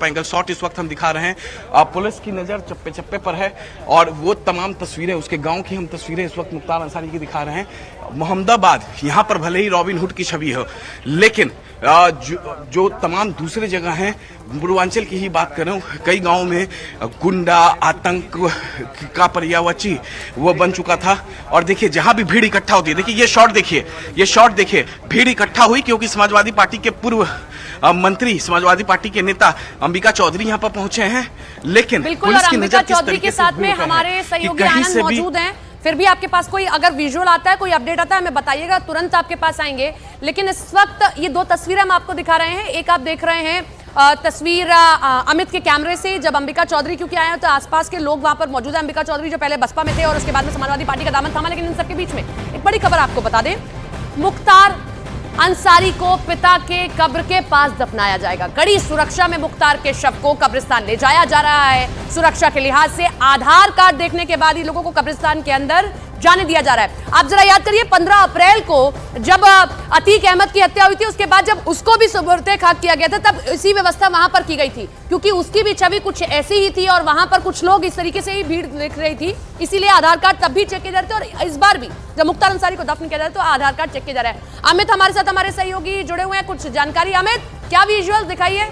Angle shot इस वक्त हम दिखा रहे हैं। पुलिस की नज़र चप्पे चप्पे पर है और वो तमाम तस्वीरें उसके गांव की हम तस्वीरें इस वक्त मुख्तार अंसारी की दिखा रहे हैं। मोहम्मदाबाद यहाँ पर भले ही रॉबिन हुड की छवि हो, लेकिन जो तमाम दूसरे जगह हैं, पूर्वांचल की ही बात कर रहा हूँ, कई गाँव में गुंडा आतंक का पर्यावची वो बन चुका था। और देखिए जहां भी भीड़ इकट्ठा होती है, देखिए ये शॉट देखिए, भीड़ इकट्ठा हुई क्योंकि समाजवादी पार्टी के पूर्व मंत्री, समाजवादी पार्टी के नेता अंबिका चौधरी यहाँ पर पहुंचे हैं। लेकिन पुलिस की नजर किस तरीके से साथ में हमारे सहयोगी आनंद मौजूद हैं। फिर भी आपके पास कोई अगर विजुअल आता है, कोई अपडेट आता है, हमें बताइएगा, तुरंत आपके पास आएंगे। लेकिन इस वक्त ये दो तस्वीरें हम आपको दिखा रहे हैं। एक आप देख रहे हैं तस्वीर अमित के कैमरे से, जब अंबिका चौधरी क्योंकि आए हैं तो आसपास के लोग वहां पर मौजूद हैं। अंबिका चौधरी जो पहले बसपा में थे और उसके बाद में समाजवादी पार्टी का दामन थामा, लेकिन इन सबके बीच में एक बड़ी खबर आपको बता दें, मुख्तार अंसारी को पिता के कब्र के पास दफनाया जाएगा। कड़ी सुरक्षा में मुख्तार के शव को कब्रिस्तान ले जाया जा रहा है। सुरक्षा के लिहाज से आधार कार्ड देखने के बाद ही लोगों को कब्रिस्तान के अंदर जाने दिया जा रहा है। आप जरा याद करिए 15 अप्रैल को जब अतीक अहमद की हत्या हुई थी, उसके बाद जब उसको भी सुपुर्द खाक किया गया था, तब इसी व्यवस्था वहां पर की गई थी, क्योंकि उसकी भी छवि कुछ ऐसी ही थी और वहां पर कुछ लोग इस तरीके से ही भीड़ देख रही थी। इसीलिए आधार कार्ड तब भी चेक किए जा रहे थे और इस बार भी जब मुख्तार अंसारी को दफन किया जा रहा है तो आधार कार्ड चेक किया जा रहा है। अमित हमारे साथ, हमारे सहयोगी जुड़े हुए हैं, कुछ जानकारी। अमित, क्या विजुअल दिखाइए।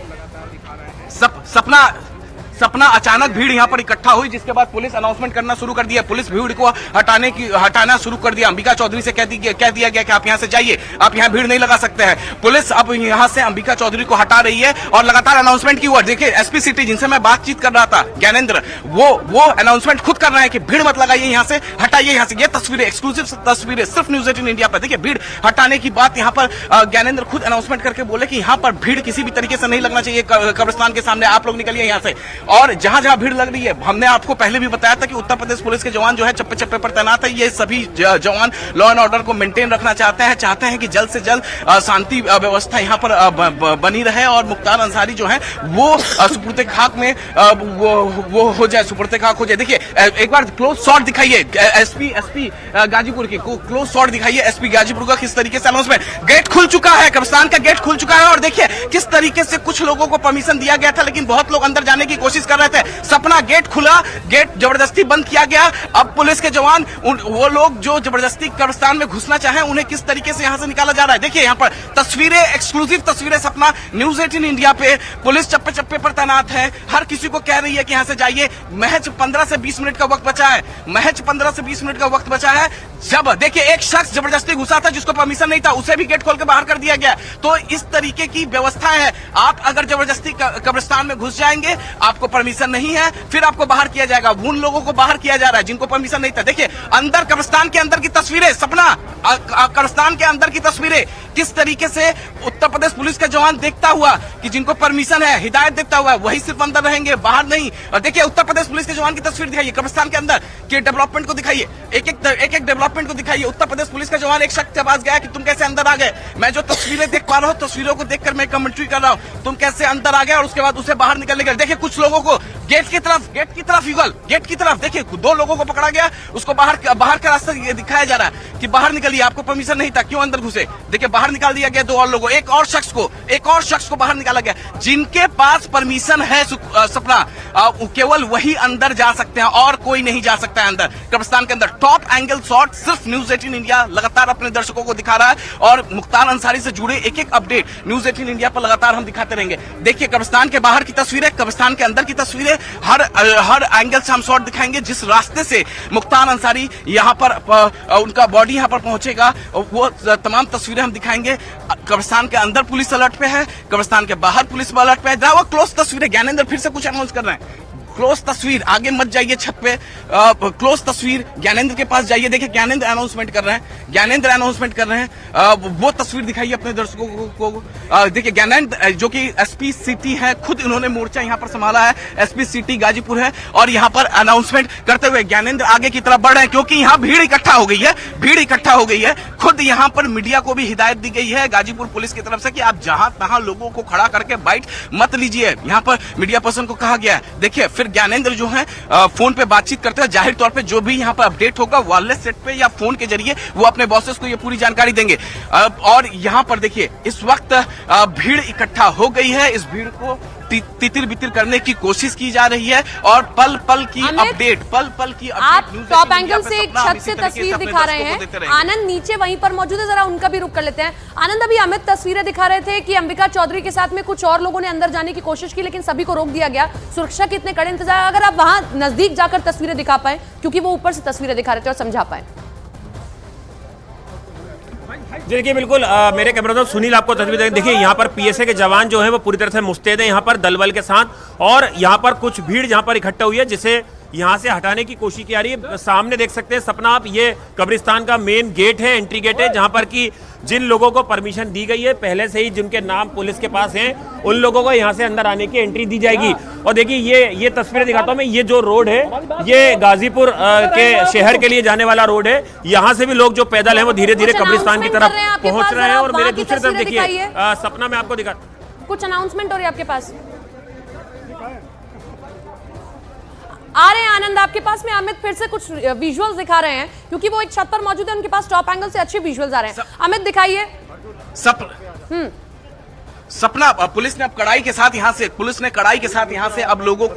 सपना अचानक भीड़ यहाँ पर इकट्ठा हुई, जिसके बाद पुलिस अनाउंसमेंट करना शुरू कर दिया। पुलिस भीड़ को हटाना शुरू कर दिया। अंबिका चौधरी से कह दिया गया कि आप यहाँ से जाइए, आप यहाँ भीड़ नहीं लगा सकते हैं। पुलिस अब यहाँ से अंबिका चौधरी को हटा रही है और लगातार अनाउंसमेंट की हुआ। देखिए एसपी सिटी जिनसे मैं बातचीत कर रहा था, ज्ञानेंद्र, वो अनाउंसमेंट खुद कर रहे हैं कि भीड़ मत लगाइए, यहाँ से हटाइए, यहाँ से। ये तस्वीरें, एक्सक्लूसिव तस्वीरें सिर्फ न्यूज 18 इंडिया पर। देखिए भीड़ हटाने की बात यहाँ पर ज्ञानेंद्र खुद अनाउंसमेंट करके बोले कि यहाँ पर भीड़ किसी भी तरीके से नहीं लगना चाहिए कब्रिस्तान के सामने, आप लोग निकलिए यहाँ से। और जहां जहां भीड़ लग रही है, हमने आपको पहले भी बताया था कि उत्तर प्रदेश पुलिस के जवान जो है चप्पे चप्पे पर तैनात है। ये सभी जवान लॉ एंड ऑर्डर को मेंटेन रखना चाहते हैं कि जल्द से जल्द शांति व्यवस्था यहाँ पर बनी रहे और मुख्तार अंसारी जो है वो सुपुर्द खाक में वो हो जाए, सुपुर्द खाक हो जाए। देखिए एक बार क्लोज शॉट दिखाइए एसपी गाजीपुर की, क्लोज शॉट दिखाइए एसपी गाजीपुर का। किस तरीके से अनाउंसमेंट, गेट खुल चुका है, कब्रिस्तान का गेट खुल चुका है और देखिए किस तरीके से कुछ लोगों को परमिशन दिया गया था, लेकिन बहुत लोग अंदर जाने की कोशिश कर रहे थे। सपना गेट खुला, गेट जबरदस्ती बंद किया गया। अब पुलिस के जवान वो लोग जो जबरदस्ती कब्रिस्तान में घुसना चाहे उन्हें किस तरीके से यहां से निकाला जा रहा है। देखिए यहाँ पर तस्वीरें, एक्सक्लूसिव तस्वीरें सपना न्यूज 18 इंडिया पे। पुलिस चप्पे चप्पे पर तैनात है, हर किसी को कह रही है कि यहां से जाइए। महज 15 से 20 मिनट का वक्त बचा है, महज 15 से 20 मिनट का वक्त बचा है। जब देखिए एक शख्स जबरदस्ती घुसा था जिसको परमिशन नहीं था, उसे भी गेट खोल के बाहर कर दिया गया। तो इस तरीके की व्यवस्था है। आप अगर जबरदस्ती कब्रिस्तान में घुस जाएंगे, आपको परमिशन नहीं है, फिर आपको बाहर किया जाएगा। उन लोगों को बाहर किया जा रहा है जिनको परमिशन नहीं था। देखिए अंदर कब्रिस्तान के अंदर की तस्वीरें, सपना कब्रिस्तान के अंदर की तस्वीरें, किस तरीके से उत्तर प्रदेश पुलिस का जवान देखता हुआ कि जिनको परमिशन है, हिदायत देता हुआ, वही सिर्फ अंदर रहेंगे, बाहर नहीं। और देखिए उत्तर प्रदेश पुलिस के जवान की तस्वीर दिखाइए, कब्रिस्तान के अंदर के डेवलपमेंट को दिखाइए, एक एक डेवलपमेंट को दिखाइए। उत्तर प्रदेश पुलिस का जवान एक शख्स के पास गया कि तुम कैसे अंदर आ गए। मैं जो तस्वीरें देख पा रहा हूँ, तस्वीरों को देखकर मैं कमेंट्री कर रहा हूँ, तुम कैसे अंदर आ गए, और उसके बाद उसे बाहर निकलने गए। देखिए कुछ लोगों को गेट की तरफ युगल, गेट की तरफ देखिए 2 लोगों को पकड़ा गया, उसको बाहर का रास्ता दिखाया जा रहा है कि बाहर निकलिए, आपको परमिशन नहीं था, क्यों अंदर घुसे। देखिए बाहर निकाल दिया गया 2 और लोगों, एक और शख्स को बाहर निकाला गया। जिनके पास परमिशन है सपना, केवल वही अंदर जा सकते हैं और कोई नहीं जा सकता है अंदर कब्रिस्तान के अंदर। टॉप एंगल शॉट सिर्फ न्यूज 18 इंडिया लगातार अपने दर्शकों को दिखा रहा है और मुख्तार अंसारी से जुड़े एक एक अपडेट न्यूज 18 इंडिया पर लगातार हम दिखाते रहेंगे। देखिए कब्रिस्तान के बाहर की तस्वीरें, कब्रिस्तान के अंदर की तस्वीरें, हर एंगल से हम शॉट दिखाएंगे। जिस रास्ते से मुख्तार अंसारी यहाँ पर उनका बॉडी यहाँ पर पहुंचेगा, वो तमाम तस्वीरें हम दिखाएंगे। कब्रिस्तान के अंदर पुलिस अलर्ट पे है, कब्रिस्तान के बाहर पुलिस अलर्ट पे है। वो क्लोज तस्वीरें, ज्ञानेंद्र फिर से कुछ अनाउंस कर रहे हैं। क्लोज तस्वीर, आगे मत जाइए छत पे, क्लोज तस्वीर ज्ञानेंद्र के पास जाइए। देखिए ज्ञानेंद्र अनाउंसमेंट कर रहे हैं, वो तस्वीर दिखाइए अपने दर्शकों को। देखिए ज्ञानेंद्र जो कि एसपी सिटी है, खुद इन्होंने मोर्चा यहाँ पर संभाला है, एसपी सिटी गाजीपुर है, और यहाँ पर अनाउंसमेंट करते हुए ज्ञानेंद्र आगे की तरफ बढ़ रहे हैं क्योंकि यहाँ भीड़ इकट्ठा हो गई है। खुद यहाँ पर मीडिया को भी हिदायत दी गई है गाजीपुर पुलिस की तरफ से कि आप जहां तहां लोगों को खड़ा करके बाइट मत लीजिए। यहाँ पर मीडिया पर्सन को कहा गया है। देखिए फिर ज्ञानेंद्र जो है फोन पे बातचीत करते हैं, जाहिर तौर पे जो भी यहाँ पर अपडेट होगा वायरलेस सेट पे या फोन के जरिए वो अपने बॉसेस को ये पूरी जानकारी देंगे। और यहाँ पर देखिए इस वक्त भीड़ इकट्ठा हो गई है, इस भीड़ को तितिर बितिर करने की कोशिश की जा रही है और पल पल की अपडेट आप टॉप एंगल से एक छत से तस्वीर दिखा रहे हैं। आनंद नीचे वहीं पर मौजूद है, जरा उनका भी रुख कर लेते हैं। आनंद, अभी अमित तस्वीरें दिखा रहे थे कि अंबिका चौधरी के साथ में कुछ और लोगों ने अंदर जाने की कोशिश की, लेकिन सभी को रोक दिया गया। सुरक्षा के इतने कड़े इंतजाम, अगर आप वहां नजदीक जाकर तस्वीरें दिखा पाए, क्योंकि वो ऊपर से तस्वीरें दिखा रहे थे, और समझा पाए। देखिए बिल्कुल मेरे कैमरामैन सुनील आपको तस्वीर देखिए, यहाँ पर पीएसए के जवान जो है वो पूरी तरह से मुस्तैद है यहाँ पर दल बल के साथ, और यहाँ पर कुछ भीड़ यहाँ पर इकट्ठा हुई है जिसे यहाँ से हटाने की कोशिश की जा रही है। सामने देख सकते हैं सपना आप, ये कब्रिस्तान का मेन गेट है, एंट्री गेट है, जहाँ पर कि जिन लोगों को परमिशन दी गई है पहले से ही, जिनके नाम पुलिस के पास हैं, उन लोगों को यहाँ से अंदर आने की एंट्री दी जाएगी। और देखिए ये तस्वीरें दिखाता हूँ मैं, ये जो रोड है ये गाजीपुर के शहर के लिए जाने वाला रोड है। यहाँ से भी लोग जो पैदल हैं वो धीरे धीरे कब्रिस्तान की तरफ पहुंच रहे हैं। और मेरे दूसरी तरफ देखिए सपना में आपको दिखा, कुछ अनाउंसमेंट हो रही है आपके पास, आ रहे हैं आनंद आपके पास में। अमित फिर से कुछ विजुअल्स दिखा रहे हैं, क्योंकि वो एक छत पर मौजूद है, उनके पास टॉप एंगल से अच्छे विजुअल्स आ रहे हैं। अमित दिखाइए। सपना पुलिस ने अब कड़ाई के साथ यहाँ से अब लोगों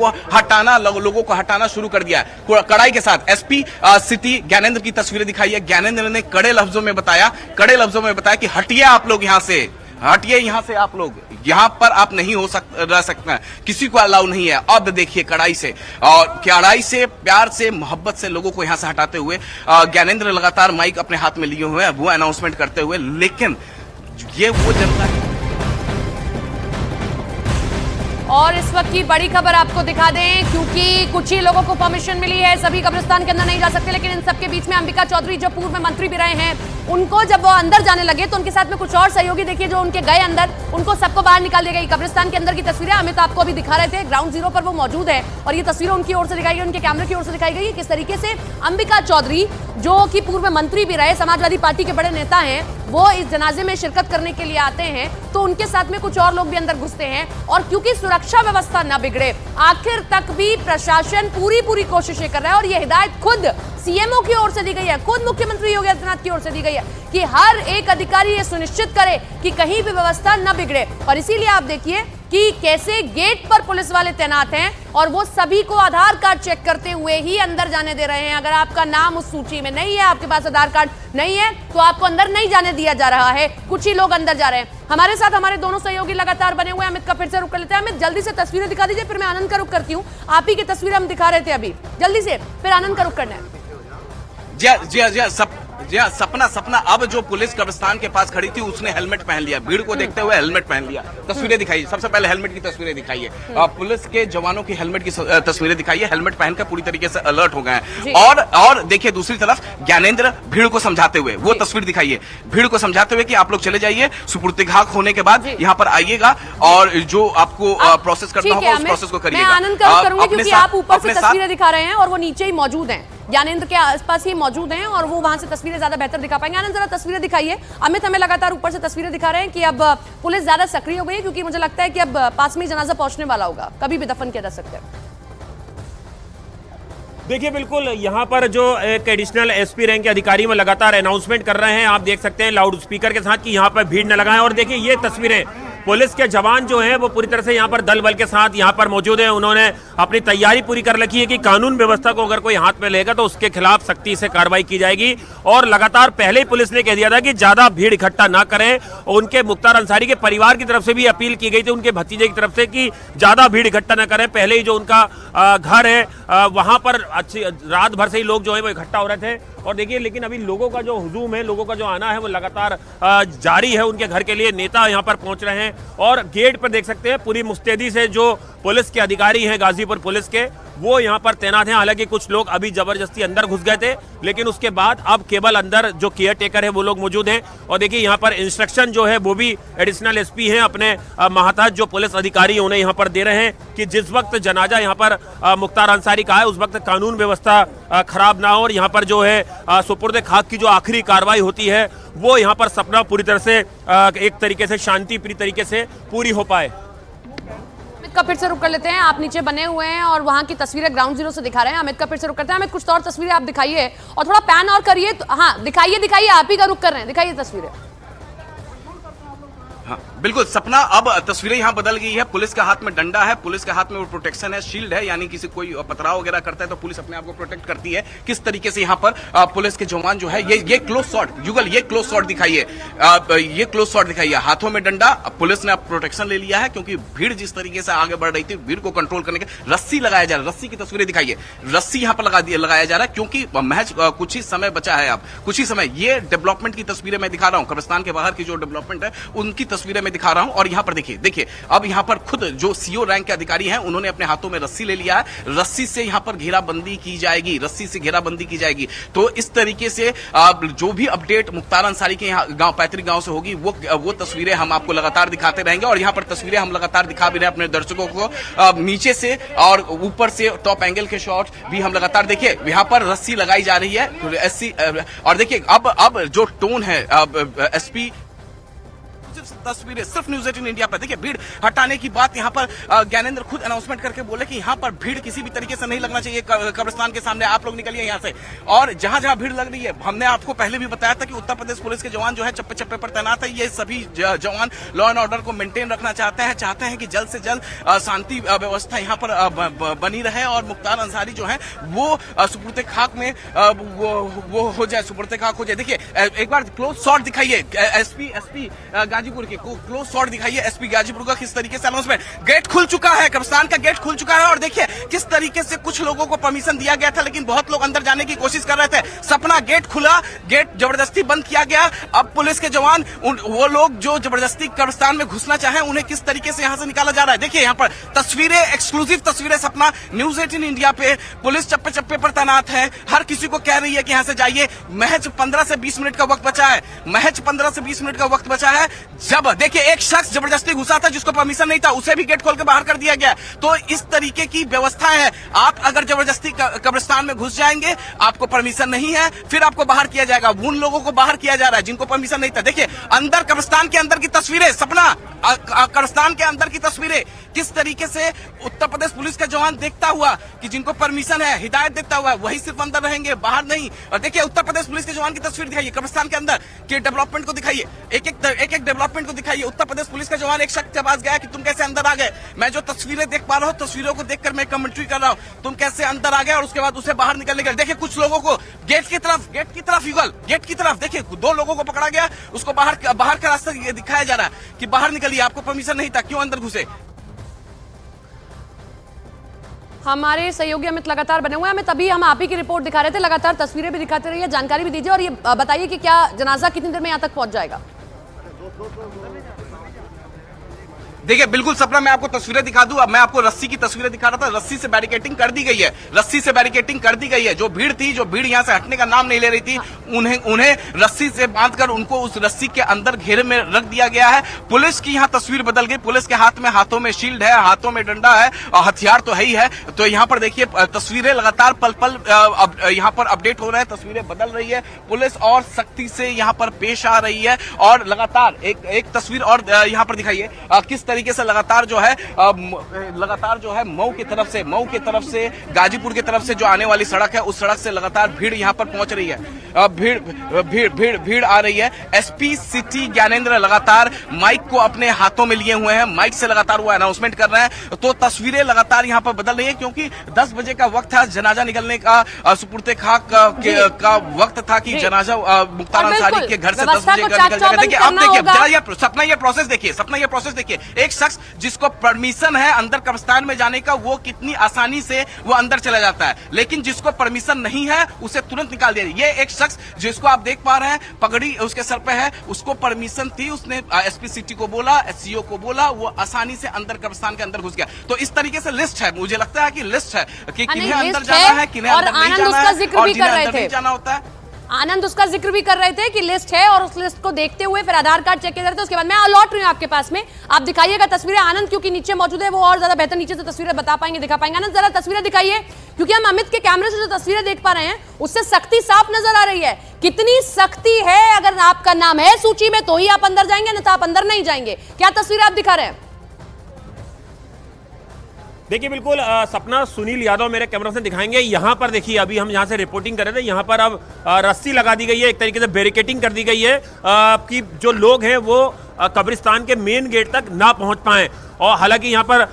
को हटाना शुरू कर दिया है, कड़ाई के साथ। एसपी सिटी ज्ञानेंद्र की तस्वीरें दिखाई है। ज्ञानेंद्र ने कड़े लफ्जों में बताया कि हटिए आप लोग यहाँ से, हटिए यहाँ से आप लोग, यहाँ पर आप नहीं रह सकते हैं, किसी को अलाउ नहीं है। अब देखिए कड़ाई से प्यार से मोहब्बत से लोगों को यहाँ से हटाते हुए ज्ञानेंद्र लगातार माइक अपने हाथ में लिए हुए हैं, वो अनाउंसमेंट करते हुए। लेकिन ये वो जनता है। और इस वक्त की बड़ी खबर आपको दिखा दें, क्योंकि कुछ ही लोगों को परमिशन मिली है, सभी कब्रिस्तान के अंदर नहीं जा सकते, लेकिन इन सबके बीच में अंबिका चौधरी जो पूर्व मंत्री भी रहे हैं, उनको जब वो अंदर जाने लगे तो उनके साथ में कुछ और सहयोगी देखिए जो उनके गए अंदर, उनको सबको बाहर निकाल दिया गया। कब्रिस्तान के अंदर की तस्वीरें अमित आपको अभी दिखा रहे थे, ग्राउंड जीरो पर वो मौजूद है, और ये तस्वीरें उनकी ओर से दिखाई गई, उनके कैमरे की ओर से दिखाई गई किस तरीके से अंबिका चौधरी जो कि पूर्व मंत्री भी रहे, समाजवादी पार्टी के बड़े नेता हैं, वो इस जनाजे में शिरकत करने के लिए आते हैं, तो उनके साथ में कुछ और लोग भी अंदर घुसते हैं। और क्योंकि सुरक्षा व्यवस्था न बिगड़े, आखिर तक भी प्रशासन पूरी कोशिशें कर रहा है, और ये हिदायत खुद सीएमओ की ओर से दी गई है, खुद मुख्यमंत्री योगी आदित्यनाथ की ओर से दी गई है कि हर एक अधिकारी ये सुनिश्चित करे कि कहीं भी व्यवस्था न बिगड़े। और इसीलिए आप देखिए कि कैसे गेट पर पुलिस वाले तैनात हैं, और वो सभी को आधार कार्ड चेक करते हुए ही अंदर जाने दे रहे हैं। अगर आपका नाम उस सूची में नहीं है, आपके पास आधार कार्ड नहीं है, तो आपको अंदर नहीं जाने दिया जा रहा है। कुछ ही लोग अंदर जा रहे हैं। हमारे साथ हमारे दोनों सहयोगी लगातार बने हुए हैं। अमित का फिर से रुक कर लेते हैं। अमित जल्दी से तस्वीरें दिखा दीजिए, फिर मैं आनंद का रुख करती हूँ। आप ही की तस्वीरें हम दिखा रहे थे अभी, जल्दी से फिर आनंद का रुख करना है। जी सपना अब जो पुलिस कब्रिस्तान के पास खड़ी थी उसने हेलमेट पहन लिया, भीड़ को देखते हुए हेलमेट पहन लिया। तस्वीरें दिखाई, सबसे पहले हेलमेट की तस्वीरें दिखाइए, पुलिस के जवानों की हेलमेट की तस्वीरें दिखाइए। हेलमेट पहनकर पूरी तरीके से अलर्ट हो गए हैं। और देखिए दूसरी तरफ ज्ञानेंद्र भीड़ को समझाते हुए, वो तस्वीर दिखाइए, भीड़ को समझाते हुए कि आप लोग चले जाइए, सुपुर्द-ए-खाक होने के बाद यहाँ पर आइएगा और जो आपको प्रोसेस करना होगा उस प्रोसेस को करिएगा। मैं आनंद का रुख करूंगी, क्योंकि आप ऊपर से तस्वीरें दिखा रहे हैं और वो नीचे ही मौजूद हैं, ज्ञानेंद्र के आसपास ही मौजूद हैं, और वो वहां से तस्वीरें ज्यादा बेहतर दिखा पाएंगे। आनंद जरा तस्वीरें दिखाइए। अमित हमें लगातार ऊपर से तस्वीरें दिखा रहे हैं कि अब पुलिस ज्यादा सक्रिय हो गई है, क्योंकि मुझे लगता है कि अब पास में ही जनाजा पहुंचने वाला होगा, कभी भी दफन किया जा सकता है। देखिए बिल्कुल यहाँ पर जो एक एडिशनल एसपी रैंक के अधिकारी वो लगातार अनाउंसमेंट कर रहे हैं, आप देख सकते हैं लाउड स्पीकर के साथ कि यहाँ पर भीड़ न लगाएं। और देखिए ये तस्वीरें पुलिस के जवान जो हैं वो पूरी तरह से यहाँ पर दल बल के साथ यहाँ पर मौजूद हैं। उन्होंने अपनी तैयारी पूरी कर रखी है कि कानून व्यवस्था को अगर कोई हाथ में लेगा तो उसके खिलाफ सख्ती से कार्रवाई की जाएगी। और लगातार पहले ही पुलिस ने कह दिया था कि ज्यादा भीड़ इकट्ठा ना करें। उनके मुख्तार अंसारी के परिवार की तरफ से भी अपील की गई थी, उनके भतीजे की तरफ से, कि ज्यादा भीड़ इकट्ठा ना करें। पहले ही जो उनका घर है वहां पर अच्छी रात भर से ही लोग जो है वो इकट्ठा हो रहे थे। और देखिए लेकिन अभी लोगों का जो हुजूम है, लोगों का जो आना है वो लगातार जारी है उनके घर के लिए। नेता यहाँ पर पहुंच रहे हैं और गेट पर देख सकते हैं पूरी मुस्तैदी से जो पुलिस के अधिकारी हैं गाजीपुर पुलिस के, वो यहाँ पर तैनात हैं। हालांकि कुछ लोग अभी जबरदस्ती अंदर घुस गए थे, लेकिन उसके बाद अब केवल अंदर जो केयर टेकर है वो लोग मौजूद हैं। और देखिए यहाँ पर इंस्ट्रक्शन जो है वो भी एडिशनल एसपी हैं अपने महाताज जो पुलिस अधिकारी उन्हें यहाँ पर दे रहे हैं कि जिस वक्त जनाजा यहाँ पर मुख्तार अंसारी का है उस वक्त कानून व्यवस्था खराब ना हो, और यहाँ पर जो है सुपुर्द-ए-खाक की जो आखिरी कार्रवाई होती है वो यहाँ पर सपना पूरी तरह से एक तरीके से शांतिप्रिय तरीके से पूरी हो पाए। अमित का फिर से रुक कर लेते हैं। आप नीचे बने हुए हैं और वहां की तस्वीरें ग्राउंड जीरो से दिखा रहे हैं। अमित का फिर से रुक करते हैं। अमित कुछ और तस्वीरें आप दिखाइए और थोड़ा पैन और करिए। हाँ दिखाइए, आप ही का रुक कर रहे हैं, दिखाइए तस्वीरें। हाँ बिल्कुल सपना, अब तस्वीरें यहाँ बदल गई है। पुलिस के हाथ में डंडा है, पुलिस के हाथ में वो प्रोटेक्शन है, शील्ड है, यानी किसी कोई पथराव वगैरह करता है तो पुलिस अपने आप को प्रोटेक्ट करती है। किस तरीके से यहाँ पर पुलिस के जवान जो है ये क्लोज शॉट, युगल ये क्लोज शॉट दिखाइए, ये क्लोज शॉट दिखाइए, हाथों में डंडा, पुलिस ने अब प्रोटेक्शन ले लिया है क्योंकि भीड़ जिस तरीके से आगे बढ़ रही थी, भीड़ को कंट्रोल करने के रस्सी लगाया जा रहा है। रस्सी की तस्वीरें दिखाइए, रस्सी यहाँ पर लगाया जा रहा है क्योंकि महज कुछ ही समय बचा है। अब कुछ ही समय, ये डेवलपमेंट की तस्वीरें मैं दिखा रहा हूँ, कब्रिस्तान के बाहर की जो डेवलपमेंट है उनकी तस्वीरें मैं दिखा रहा हूं। और यहां पर देखिए अब यहां पर खुद जो सीओ रैंक के अधिकारी हैं उन्होंने अपने हाथों में रस्सी ले लिया है। रस्सी से यहां पर घेराबंदी की जाएगी, रस्सी से घेराबंदी की जाएगी। तो इस तरीके से जो भी अपडेट मुख्तार अंसारी के गांव, पैतृक गांव से होगी, वो तस्वीरें हम आपको लगातार दिखाते रहेंगे। और यहां पर तस्वीरें हम लगातार दिखा भी रहे हैं अपने दर्शकों को, नीचे से और ऊपर से टॉप एंगल के शॉट भी हम लगातार, देखिए यहां पर रस्सी लगाई जा रही है एससी। और देखिए अब जो टोन है एसपी, तस्वीरें सिर्फ न्यूज़ 18 इंडिया पर। देखिए भीड़ हटाने की बात यहां पर ज्ञानेंद्र खुद अनाउंसमेंट करके बोले कि यहां पर भीड़ किसी भी तरीके से नहीं लगना चाहिए कब्रिस्तान के सामने, आप लोग निकलिए यहां से। और जहां जहां भीड़ लग रही है, हमने आपको पहले भी बताया था कि उत्तर प्रदेश पुलिस के जवान जो है चप्पे चप्पे पर तैनात है। ये सभी जवान लॉ एंड ऑर्डर को मेंटेन रखना चाहते हैं कि जल्द से जल्द शांति व्यवस्था यहां पर बनी रहे और मुख्तार अंसारी जो है वो सुपुर्द खाक में वो हो जाए, सुपुर्द खाक हो जाए। देखिए एक बार क्लोज शॉट दिखाइए एसपी गाजीपुर के, क्लोज शॉट दिखाइए एसपी गाजीपुर का, किस तरीके से अनाउंसमेंट, गेट खुल चुका है, कब्रिस्तान का गेट खुल चुका है। और देखिए किस तरीके से कुछ लोगों को परमिशन दिया गया था लेकिन बहुत लोग अंदर जाने की कोशिश कर रहे थे। सपना गेट खुला, गेट जबरदस्ती बंद किया गया। अब पुलिस के जवान, वो लोग जो जबरदस्ती कब्रिस्तान में घुसना चाहे, उन्हें किस तरीके से यहां से निकाला जा रहा है। देखिए यहां पर तस्वीरें, एक्सक्लूसिव तस्वीरें सपना, न्यूज़ 18 इंडिया पे। पुलिस चप्पे चप्पे पर तैनात है, हर किसी को कह रही है कि यहां से जाइए। महज 15 से 20 मिनट का वक्त बचा है, महज 15 से 20 मिनट का वक्त बचा है। जब देखिए एक शख्स जबरदस्ती घुसा था जिसको परमिशन नहीं था, उसे भी गेट खोल के बाहर कर दिया गया। तो इस तरीके की व्यवस्था है। आप अगर जबरदस्ती कब्रिस्तान में घुस जाएंगे, आपको परमिशन नहीं है, फिर आपको बाहर किया जाएगा। उन लोगों को बाहर किया जा रहा है जिनको परमिशन नहीं था। देखिए अंदर कब्रिस्तान के अंदर की तस्वीरें, सपना कब्रिस्तान के अंदर की तस्वीरें, किस तरीके से उत्तर प्रदेश पुलिस का जवान देखता हुआ कि जिनको परमिशन है, हिदायत देता हुआ, वही सिर्फ अंदर रहेंगे, बाहर नहीं। और देखिए उत्तर प्रदेश पुलिस के जवान की तस्वीर दिखाइए, कब्रिस्तान के अंदर के डेवलपमेंट को दिखाइए, एक एक डेवलपमेंट को दिखाइए। उत्तर प्रदेश पुलिस का जवान एक शख्स के पास गया कि तुम कैसे अंदर आ गए। मैं जो तस्वीरें देख पा रहा हूँ, तस्वीरों को देखकर मैं कमेंट्री कर रहा हूँ, तुम कैसे अंदर आ गए। और उसके बाद उसे बाहर निकलने के, देखिए कुछ लोगों को गेट की तरफ युगल, गेट की तरफ देखिए 2 लोगों को पकड़ा गया, उसको बाहर का रास्ता दिखाया जा रहा है कि बाहर निकलिए, आपको परमिशन नहीं था, क्यों अंदर घुसे। हमारे सहयोगी अमित लगातार बने हुए हैं। अमित, अभी हम आप ही की रिपोर्ट दिखा रहे थे, लगातार तस्वीरें भी दिखाते रहिए, जानकारी भी दीजिए और ये बताइए कि क्या जनाजा कितनी देर में यहाँ तक पहुंच जाएगा। देखिए बिल्कुल सपना, मैं आपको तस्वीरें दिखा दूं। अब मैं आपको रस्सी की तस्वीरें दिखा रहा था, रस्सी से बैरिकेटिंग कर दी गई है, रस्सी से बैरिकेटिंग कर दी गई है। जो भीड़ थी, जो भीड़ यहां से हटने का नाम नहीं ले रही थी, उन्हें रस्सी से बांधकर उनको उस रस्सी के अंदर घेरे में रख दिया गया है। पुलिस की यहां तस्वीर बदल गई, पुलिस के हाथों में शील्ड है, हाथों में डंडा है और हथियार तो है ही है। तो यहां पर देखिए तस्वीरें लगातार पल पल यहां पर अपडेट हो रहे हैं, तस्वीरें बदल रही है, पुलिस और सख्ती से यहां पर पेश आ रही है। और लगातार एक तस्वीर और यहां पर दिखाइए, किस तरीके से लगातार जो है मऊ की तरफ से गाजीपुर की तरफ से जो आने वाली सड़क है, उस सड़क से लगातार भीड़ यहां पर पहुंच रही है। भीड़ आ रही है। एसपी सिटी ज्ञानेंद्र लगातार माइक को अपने हाथों में लिए हुए हैं, माइक से लगातार वो अनाउंसमेंट कर रहे हैं। तो तस्वीरें लगातार यहां पर बदल रही है क्योंकि 10 बजे का वक्त था, जनाजा निकलने का, सुपुर्द खाक का वक्त था कि जनाजा मुख्तार अंसारी के घर से 10 बजे का निकल जाएगा। देखिए अब देखिए सपना ये प्रोसेस देखिए, एक शख्स जिसको परमिशन है अंदर कब्रिस्तान में जाने का, वो कितनी आसानी से वो अंदर चला जाता है, लेकिन जिसको परमिशन नहीं है उसे तुरंत निकाल दिया। ये एक शख्स जिसको आप देख पा रहे हैं, पगड़ी उसके सर पे है, उसको परमिशन थी, उसने एसपी सिटी को बोला, एससीओ को बोला, वो आसानी से अंदर कब्रिस्तान के अंदर घुस गया। तो इस तरीके से लिस्ट है, मुझे लगता है कि लिस्ट है कि किन्हें अंदर जाना है, किन्हें अंदर नहीं जाना है, और जिन्हें अंदर नहीं जाना होता है। आनंद उसका जिक्र भी कर रहे थे कि लिस्ट है और उस लिस्ट को देखते हुए फिर आधार कार्ड चेक किया जा रहा था। उसके बाद मैं लौट रही हूँ आपके पास में, आप दिखाइएगा तस्वीरें आनंद, क्योंकि नीचे मौजूद है, वो और ज्यादा बेहतर नीचे से तस्वीरें बता पाएंगे, दिखा पाएंगे। आनंद जरा तस्वीरें दिखाइए, क्योंकि हम अमित के कैमरे से जो तस्वीरें देख पा रहे हैं उससे सख्ती साफ नजर आ रही है। कितनी सख्ती है, अगर आपका नाम है सूची में तो ही आप अंदर जाएंगे, नहीं तो आप अंदर नहीं जाएंगे। क्या तस्वीरें आप दिखा रहे हैं? देखिए बिल्कुल सपना सुनील यादव मेरे कैमरा से दिखाएंगे। यहाँ पर देखिए अभी हम यहाँ से रिपोर्टिंग कर रहे थे, यहाँ पर अब रस्सी लगा दी गई है, एक तरीके से बैरिकेटिंग कर दी गई है कि जो लोग हैं वो कब्रिस्तान के मेन गेट तक ना पहुंच पाएं। और हालांकि यहाँ पर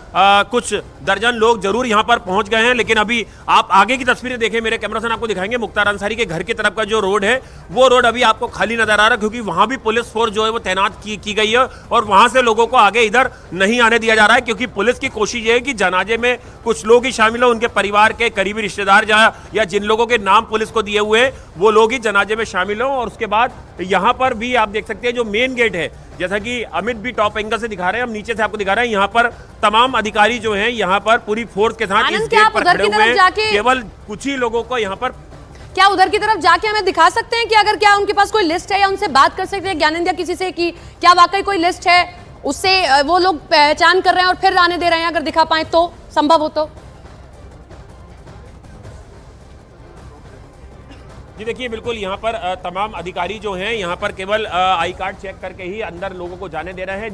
कुछ दर्जन लोग जरूर यहाँ पर पहुंच गए हैं, लेकिन अभी आप आगे की तस्वीरें देखें, मेरे कैमरा से आपको दिखाएंगे मुख्तार अंसारी के घर की तरफ का जो रोड है वो रोड अभी आपको खाली नजर आ रहा है, क्योंकि वहां भी पुलिस फोर्स जो है वो तैनात की गई है और वहां से लोगों को आगे इधर नहीं आने दिया जा रहा है, क्योंकि पुलिस की कोशिश ये है कि जनाजे में कुछ लोग ही शामिल हो, उनके परिवार के करीबी रिश्तेदार या जिन लोगों के नाम पुलिस को दिए हुए हैं वो लोग ही जनाजे में शामिल हो। और उसके बाद यहाँ पर भी आप देख सकते हैं जो मेन गेट है, जैसा कि अमित भी टॉप एंगल से दिखा रहे हैं, हम नीचे से आपको दिखा रहे हैं, यहाँ पर तमाम अधिकारी जो हैं यहाँ पर पूरी फोर्स के साथ इस गेट पर खड़े हुए हैं। केवल कुछ ही लोगों को यहाँ पर क्या उधर की तरफ जाके हमें दिखा सकते हैं कि अगर क्या उनके पास कोई लिस्ट है या उनसे बात कर सकते हैं ज्ञानेंद्र किसी से कि क्या वाकई कोई लिस्ट है, उससे वो लोग पहचान कर रहे हैं और फिर आने दे रहे हैं, अगर दिखा पाए तो संभव हो तो। जी देखिए बिल्कुल यहाँ पर तमाम अधिकारी जो हैं यहाँ पर केवल आई कार्ड चेक करके ही अंदर लोगों को जाने दे रहे हैं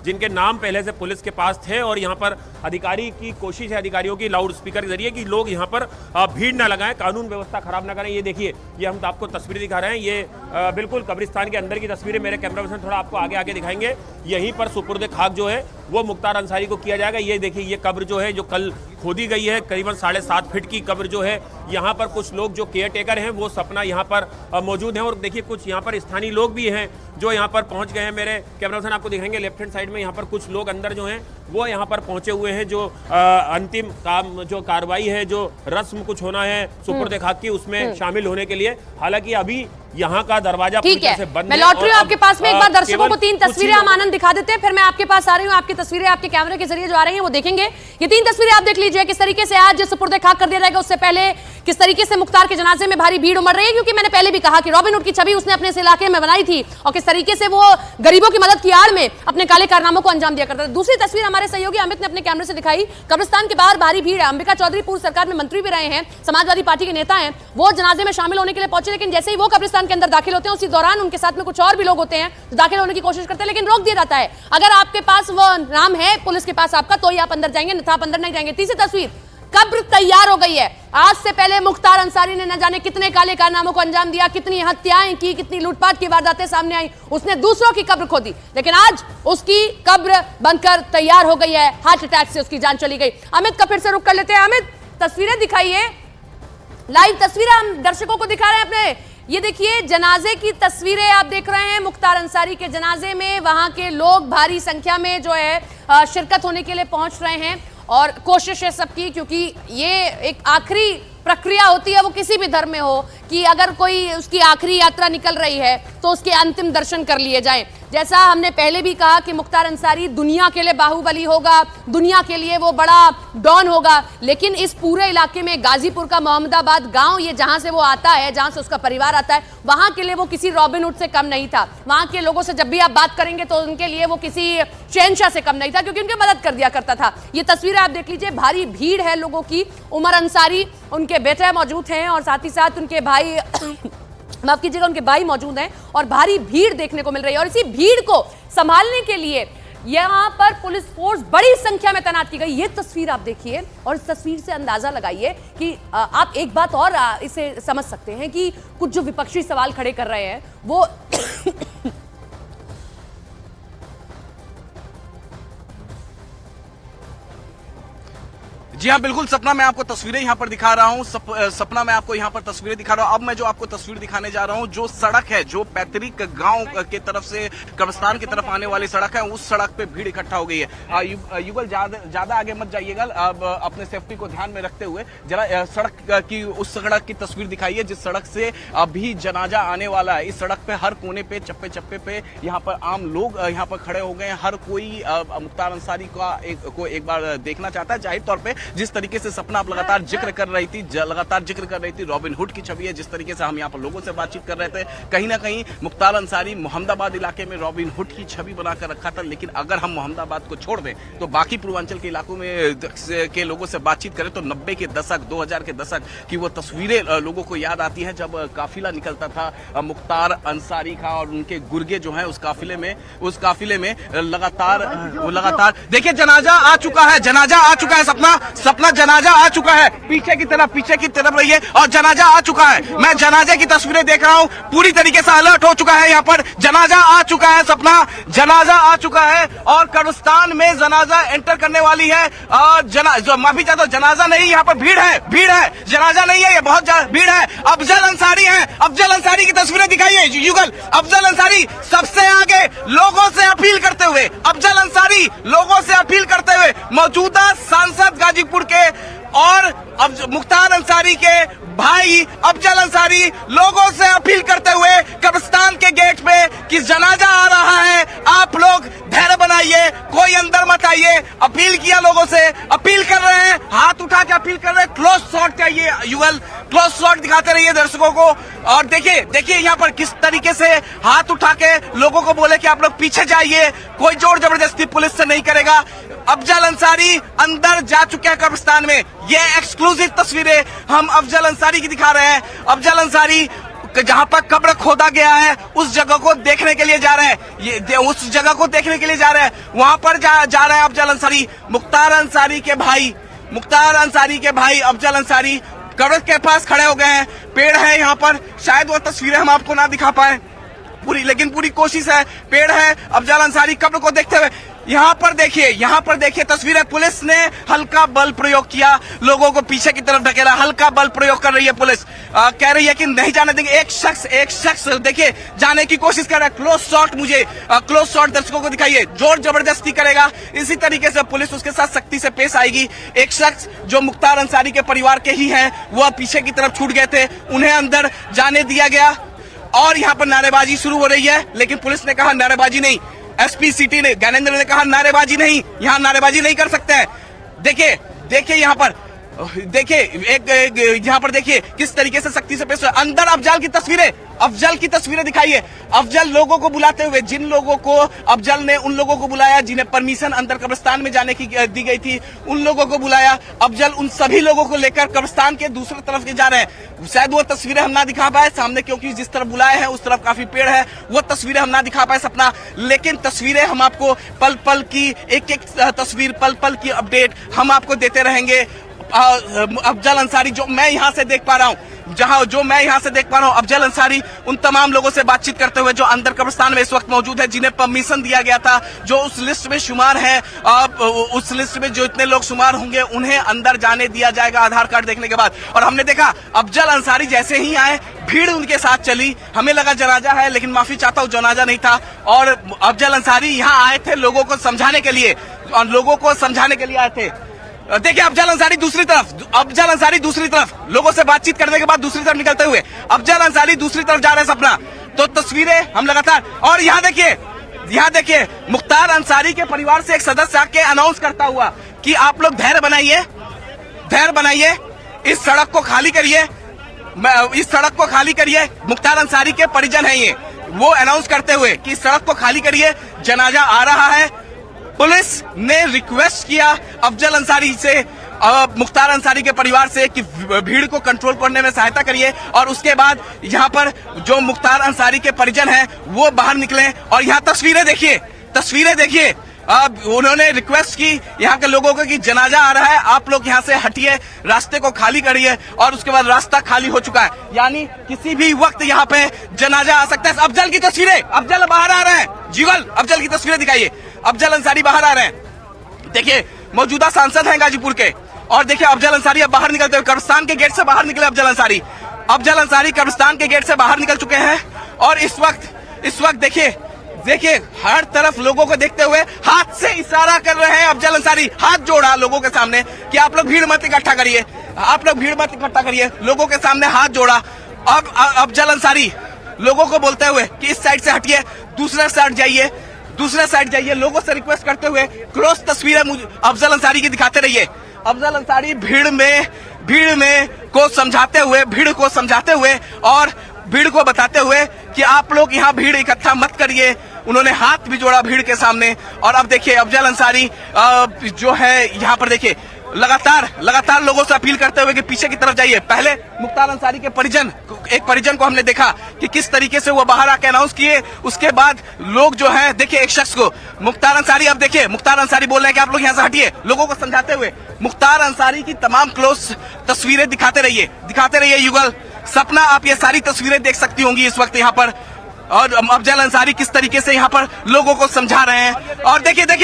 जिनके नाम पहले से पुलिस के पास थे। और यहाँ पर अधिकारी की कोशिश है, अधिकारियों की लाउड स्पीकर के जरिए, कि लोग यहाँ पर भीड़ ना लगाएं, कानून व्यवस्था खराब ना करें। ये देखिए, ये हम आपको तस्वीरें दिखा रहे हैं, ये बिल्कुल कब्रिस्तान के अंदर की तस्वीरें मेरे कैमरा पर्सन थोड़ा आपको आगे दिखाएंगे। यहीं पर सुपुर्द खाक जो है वो मुख्तार अंसारी को किया जाएगा। ये देखिए, ये कब्र जो है जो कल खोदी गई है, करीबन 7.5 फीट की कब्र जो है, यहाँ पर कुछ लोग जो केयर टेकर हैं वो सपना यहाँ पर मौजूद हैं। और देखिए कुछ यहाँ पर स्थानीय लोग भी हैं जो यहाँ पर पहुँच गए हैं। मेरे कैमरा पर्सन आपको दिखाएंगे लेफ्ट हैंड साइड में, यहाँ पर कुछ लोग अंदर जो हैं वो यहाँ पर पहुंचे हुए हैं, जो अंतिम काम जो कार्रवाई है, जो रस्म कुछ होना है सुपुर्द खाक की, उसमें शामिल होने के लिए। हालांकि अभी यहाँ का दरवाजा ठीक है, मैं लौट रही हूँ आपके पास में। एक बार दर्शकों को 3 तस्वीरें हम आनंद दिखा देते हैं, फिर मैं आपके पास आ रही हूँ। आपकी तस्वीरें आपके कैमरे के जरिए जो आ रही हैं वो देखेंगे। ये 3 तस्वीरें आप देख लीजिए, किस तरीके से आज सुपुर्द खाक कर दिया जाएगा, उससे पहले किस तरीके से मुख्तार के जनाजे में भारी भीड़ उमड़ रही है, क्योंकि मैंने पहले भी कहा कि रॉबिन हुड की छवि उसने अपने इस इलाके में बनाई थी और किस तरीके से वो गरीबों की मदद की आड़ में अपने काले कारनामों को अंजाम दिया करता था। दूसरी तस्वीर हमारे सहयोगी अमित ने अपने कैमरे से दिखाई, कब्रिस्तान के बाहर भारी भीड़ है। अंबिका चौधरी पूर्व सरकार में मंत्री भी रहे हैं, समाजवादी पार्टी के नेता हैं, वो जनाजे में शामिल होने के लिए पहुंचे, लेकिन जैसे ही वो कब्रिस्तान के अंदर दाखिल होते हैं उसी दौरान उनके साथ में कुछ और भी लोग होते हैं जो दाखिल होने की कोशिश करते हैं, लेकिन रोक दिया जाता है। अगर आपके पास वो नाम है पुलिस के पास आपका, तो ही आप अंदर जाएंगे, अन्यथा आप अंदर नहीं जाएंगे। तीसरी तस्वीर, कब्र तैयार हो गई है। आज से पहले मुख्तार अंसारी ने न जाने कितने काले कारनामों को अंजाम दिया, कितनी हत्याएं की, कितनी लूटपाट की वारदातें सामने आई, उसने दूसरों की कब्र खोदी, लेकिन आज उसकी कब्र बनकर तैयार हो गई है। हार्ट अटैक से उसकी जान चली गई। अमित का फिर से रुक कर लेते हैं। अमित, तस्वीरें दिखाइए, लाइव तस्वीरें हम दर्शकों को दिखा रहे हैं अपने। ये देखिए, जनाजे की तस्वीरें आप देख रहे हैं। मुख्तार अंसारी के जनाजे में वहां के लोग भारी संख्या में जो है शिरकत होने के लिए पहुंच रहे हैं और कोशिश है सबकी, क्योंकि ये एक आखिरी प्रक्रिया होती है, वो किसी भी धर्म में हो, कि अगर कोई उसकी आखिरी यात्रा निकल रही है तो उसके अंतिम दर्शन कर लिए जाएं। जैसा हमने पहले भी कहा कि मुख्तार अंसारी दुनिया के लिए बाहुबली होगा, दुनिया के लिए वो बड़ा डॉन होगा, लेकिन इस पूरे इलाके में गाजीपुर का मोहम्मदाबाद गांव, ये जहां से वो आता है, जहां से उसका परिवार आता है, वहां के लिए वो किसी रॉबिन हुड से कम नहीं था। वहां के लोगों से जब भी आप बात करेंगे तो उनके लिए वो किसी शहंशाह से कम नहीं था, क्योंकि उनकी मदद कर दिया करता था। ये तस्वीरें आप देख लीजिए, भारी भीड़ है लोगों की। उमर अंसारी, उनके बेटे मौजूद हैं और साथ ही साथ उनके भाई माफ कीजिएगा, उनके भाई मौजूद हैं और भारी भीड़ देखने को मिल रही है। और इसी भीड़ को संभालने के लिए यहां पर पुलिस फोर्स बड़ी संख्या में तैनात की गई। ये तस्वीर आप देखिए और इस तस्वीर से अंदाजा लगाइए कि आप एक बात और इसे समझ सकते हैं कि कुछ जो विपक्षी सवाल खड़े कर रहे हैं वो जी हाँ, बिल्कुल सपना, मैं आपको तस्वीरें यहाँ पर दिखा रहा हूँ। सपना, मैं आपको यहाँ पर तस्वीरें दिखा रहा हूँ। अब मैं जो आपको तस्वीर दिखाने जा रहा हूँ, जो सड़क है, जो पैतृक गांव के तरफ से कब्रिस्तान की तरफ आने वाली सड़क है, उस सड़क पे भीड़ इकट्ठा हो गई है। युगल, ज्यादा आगे मत जाइएगा, अब अपने सेफ्टी को ध्यान में रखते हुए जरा सड़क की, उस सड़क की तस्वीर दिखाइए जिस सड़क से अभी जनाजा आने वाला है। इस सड़क पे हर कोने पे, चप्पे चप्पे पे यहाँ पर आम लोग यहाँ पर खड़े हो गए हैं। हर कोई मुख्तार अंसारी को एक बार देखना चाहता है। जाहिर तौर पर जिस तरीके से सपना आप लगातार जिक्र कर रही थी रॉबिन हुड की छवि है। जिस तरीके से हम यहाँ पर लोगों से बातचीत कर रहे थे, कहीं ना कहीं मुख्तार अंसारी मोहम्मदाबाद इलाके में रॉबिन हुड की छवि बनाकर रखा था। लेकिन अगर हम मोहम्मदाबाद को छोड़ दें तो बाकी पूर्वांचल के इलाकों में के लोगों से बातचीत करें तो 90 के दशक 2000 के दशक की वो तस्वीरें लोगों को याद आती हैं, जब काफिला निकलता था मुख्तार अंसारी का और उनके गुर्गे जो हैं उस काफिले में लगातार देखिए जनाजा आ चुका है। सपना जनाजा आ चुका है। पीछे की तरफ रहिए और जनाजा आ चुका है। मैं जनाजे की तस्वीरें देख रहा हूं, पूरी तरीके से अलर्ट हो चुका है। यहाँ पर जनाजा आ चुका है, सपना जनाजा आ चुका है और कब्रिस्तान में जनाजा एंटर करने वाली है। माफी चाहता हूं, जनाजा नहीं, यहाँ पर भीड़ है, जनाजा नहीं है, ये बहुत भीड़ है। अफजल अंसारी की तस्वीरें दिखाइए युगल। अफजल अंसारी सबसे आगे लोगों से अपील करते हुए मौजूदा सांसद गाजीपुर के और मुख्तार अंसारी के भाई अफजल अंसारी लोगों से अपील करते हुए कब्रिस्तान के गेट पे कि जनाजा आ रहा है, आप लोग धैर्य बनाइए, कोई अंदर मत आइए। अपील किया, लोगों से अपील कर रहे हैं, हाथ उठा के अपील कर रहे हैं। क्लोज शॉट चाहिए युगल, क्लोज शॉट दिखाते रहिए दर्शकों को। और देखिए यहाँ पर किस तरीके से हाथ उठा के लोगों को बोले कि आप लोग पीछे जाइए, कोई जोर जबरदस्ती पुलिस से नहीं करेगा। अफजल अंसारी अंदर जा चुके हैं कब्रिस्तान में। ये एक्सक्लूसिव तस्वीरें हम अफजल अंसारी की दिखा रहे हैं। अफजल अंसारी जहां पर कब्र खोदा गया है उस जगह को देखने के लिए जा रहे हैं, वहां पर जा रहे हैं अफजल अंसारी। मुख्तार अंसारी के भाई अफजल अंसारी कब्र के पास खड़े हो गए हैं। पेड़ है यहाँ पर, शायद वो तस्वीरें हम आपको ना दिखा पाए लेकिन पूरी कोशिश है। पेड़ है, अफजल अंसारी कब्र को देखते हुए। यहाँ पर देखिए तस्वीरें। पुलिस ने हल्का बल प्रयोग किया, लोगों को पीछे की तरफ ढकेला, हल्का बल प्रयोग कर रही है पुलिस। कह रही है कि नहीं जाने देंगे। एक शख्स देखिए जाने की कोशिश कर रहा है। क्लोज शॉट दर्शकों को दिखाइए, जोर जबरदस्ती करेगा। इसी तरीके से पुलिस उसके साथ सख्ती से पेश आएगी। एक शख्स जो मुख्तार अंसारी के परिवार के ही हैं, वह पीछे की तरफ छूट गए थे, उन्हें अंदर जाने दिया गया और यहाँ पर नारेबाजी शुरू हो रही है। लेकिन पुलिस ने कहा नारेबाजी नहीं, एसपी सिटी ने ज्ञानेंद्र ने कहा नारेबाजी नहीं, यहाँ नारेबाजी नहीं कर सकते हैं। देखिए यहाँ पर यहाँ पर देखिए किस तरीके से सख्ती से पेश। अंदर अफजल की तस्वीरें दिखाइए। अफजल लोगों को बुलाते हुए, जिन लोगों को अफजल ने उन लोगों को बुलाया जिन्हें परमिशन अंदर कब्रिस्तान में जाने की दी गई थी, उन लोगों को बुलाया। अफजल उन सभी लोगों को लेकर कब्रिस्तान के दूसरी तरफ जा रहे हैं। शायद वो तस्वीरें हम ना दिखा पाए सामने, क्योंकि जिस तरफ बुलाए हैं उस तरफ काफी पेड़ है, वो तस्वीरें हम ना दिखा पाए सपना। लेकिन तस्वीरें हम आपको पल पल की एक तस्वीर, पल पल की अपडेट हम आपको देते रहेंगे। अफजल अंसारी जो मैं यहाँ से देख पा रहा हूँ, अफजल अंसारी उन तमाम लोगों से बातचीत करते हुए जो अंदर कब्रिस्तान में इस वक्त मौजूद है, जिन्हें परमिशन दिया गया था, जो उस लिस्ट में शुमार है। उस लिस्ट में जो इतने लोग शुमार होंगे उन्हें अंदर जाने दिया जाएगा आधार कार्ड देखने के बाद। और हमने देखा अफजल अंसारी जैसे ही आए, भीड़ उनके साथ चली। हमें लगा जनाजा है, लेकिन माफी चाहता हूँ जनाजा नहीं था। और अफजल अंसारी यहाँ आए थे लोगों को समझाने के लिए आए थे। देखिए अफजल अंसारी दूसरी तरफ लोगों से बातचीत करने के बाद दूसरी तरफ निकलते हुए अफजल अंसारी दूसरी तरफ जा रहे हैं सपना। तो तस्वीरें हम लगातार। और यहाँ देखिए मुख्तार अंसारी के परिवार से एक सदस्य आके अनाउंस करता हुआ कि आप लोग धैर्य बनाइए, इस सड़क को खाली करिए। मुख्तार अंसारी के परिजन हैं ये, वो अनाउंस करते हुए कि इस सड़क को खाली करिए, जनाजा आ रहा है। पुलिस ने रिक्वेस्ट किया अफजल अंसारी से, मुख्तार अंसारी के परिवार से कि भीड़ को कंट्रोल करने में सहायता करिए। और उसके बाद यहाँ पर जो मुख्तार अंसारी के परिजन हैं वो बाहर निकले। और यहाँ तस्वीरें देखिए। उन्होंने रिक्वेस्ट की यहाँ के लोगों को कि जनाजा आ रहा है, आप लोग यहाँ से हटिए, रास्ते को खाली करिए। और उसके बाद रास्ता खाली हो चुका है, यानी किसी भी वक्त यहाँ पे जनाजा आ सकता है। अफजल की तस्वीरें, अफजल बाहर आ रहे हैं जीवल, अफजल की तस्वीरें दिखाइए। अफजल अंसारी बाहर आ रहे हैं। देखिए मौजूदा सांसद हैं गाजीपुर के। और देखिए अफजल अंसारी अब बाहर निकलते हुए कब्रिस्तान के गेट से बाहर निकले। अफजल अंसारी कब्रिस्तान के गेट से बाहर निकल चुके हैं। और इस वक्त देखिए हर तरफ लोगों को देखते हुए हाथ से इशारा कर रहे हैं अफजल अंसारी। हाथ जोड़ा लोगों के सामने कि आप लोग भीड़ मत इकट्ठा करिए, लोगों के सामने हाथ जोड़ा। अब अफजल अंसारी लोगों को बोलते हुए कि इस साइड से हटिए, दूसरे साइड जाइए, लोगों से रिक्वेस्ट करते हुए क्लोज तस्वीरें अफजल अंसारी की दिखाते रहिए। अफजल अंसारी भीड़ में को समझाते हुए और भीड़ को बताते हुए कि आप लोग यहाँ भीड़ इकट्ठा मत करिए। उन्होंने हाथ भी जोड़ा भीड़ के सामने। और अब देखिए अफजल अंसारी जो है यहाँ पर देखिए लगातार लोगों से अपील करते हुए कि पीछे की तरफ जाइए। पहले मुख्तार अंसारी के एक परिजन को हमने देखा कि किस तरीके से वो बाहर आके अनाउंस किए। उसके बाद लोग जो है देखिए एक शख्स को मुख्तार अंसारी, अब देखिए मुख्तार अंसारी बोल रहे हैं कि आप लोग यहाँ से हटिए, लोगों को समझाते हुए मुख्तार अंसारी की तमाम क्लोज तस्वीरें दिखाते रहिए युगल। सपना, आप ये सारी तस्वीरें देख सकती होंगी इस वक्त यहाँ पर, और अफजल अंसारी किस तरीके से यहाँ पर लोगों को समझा रहे हैं। और देखिए अब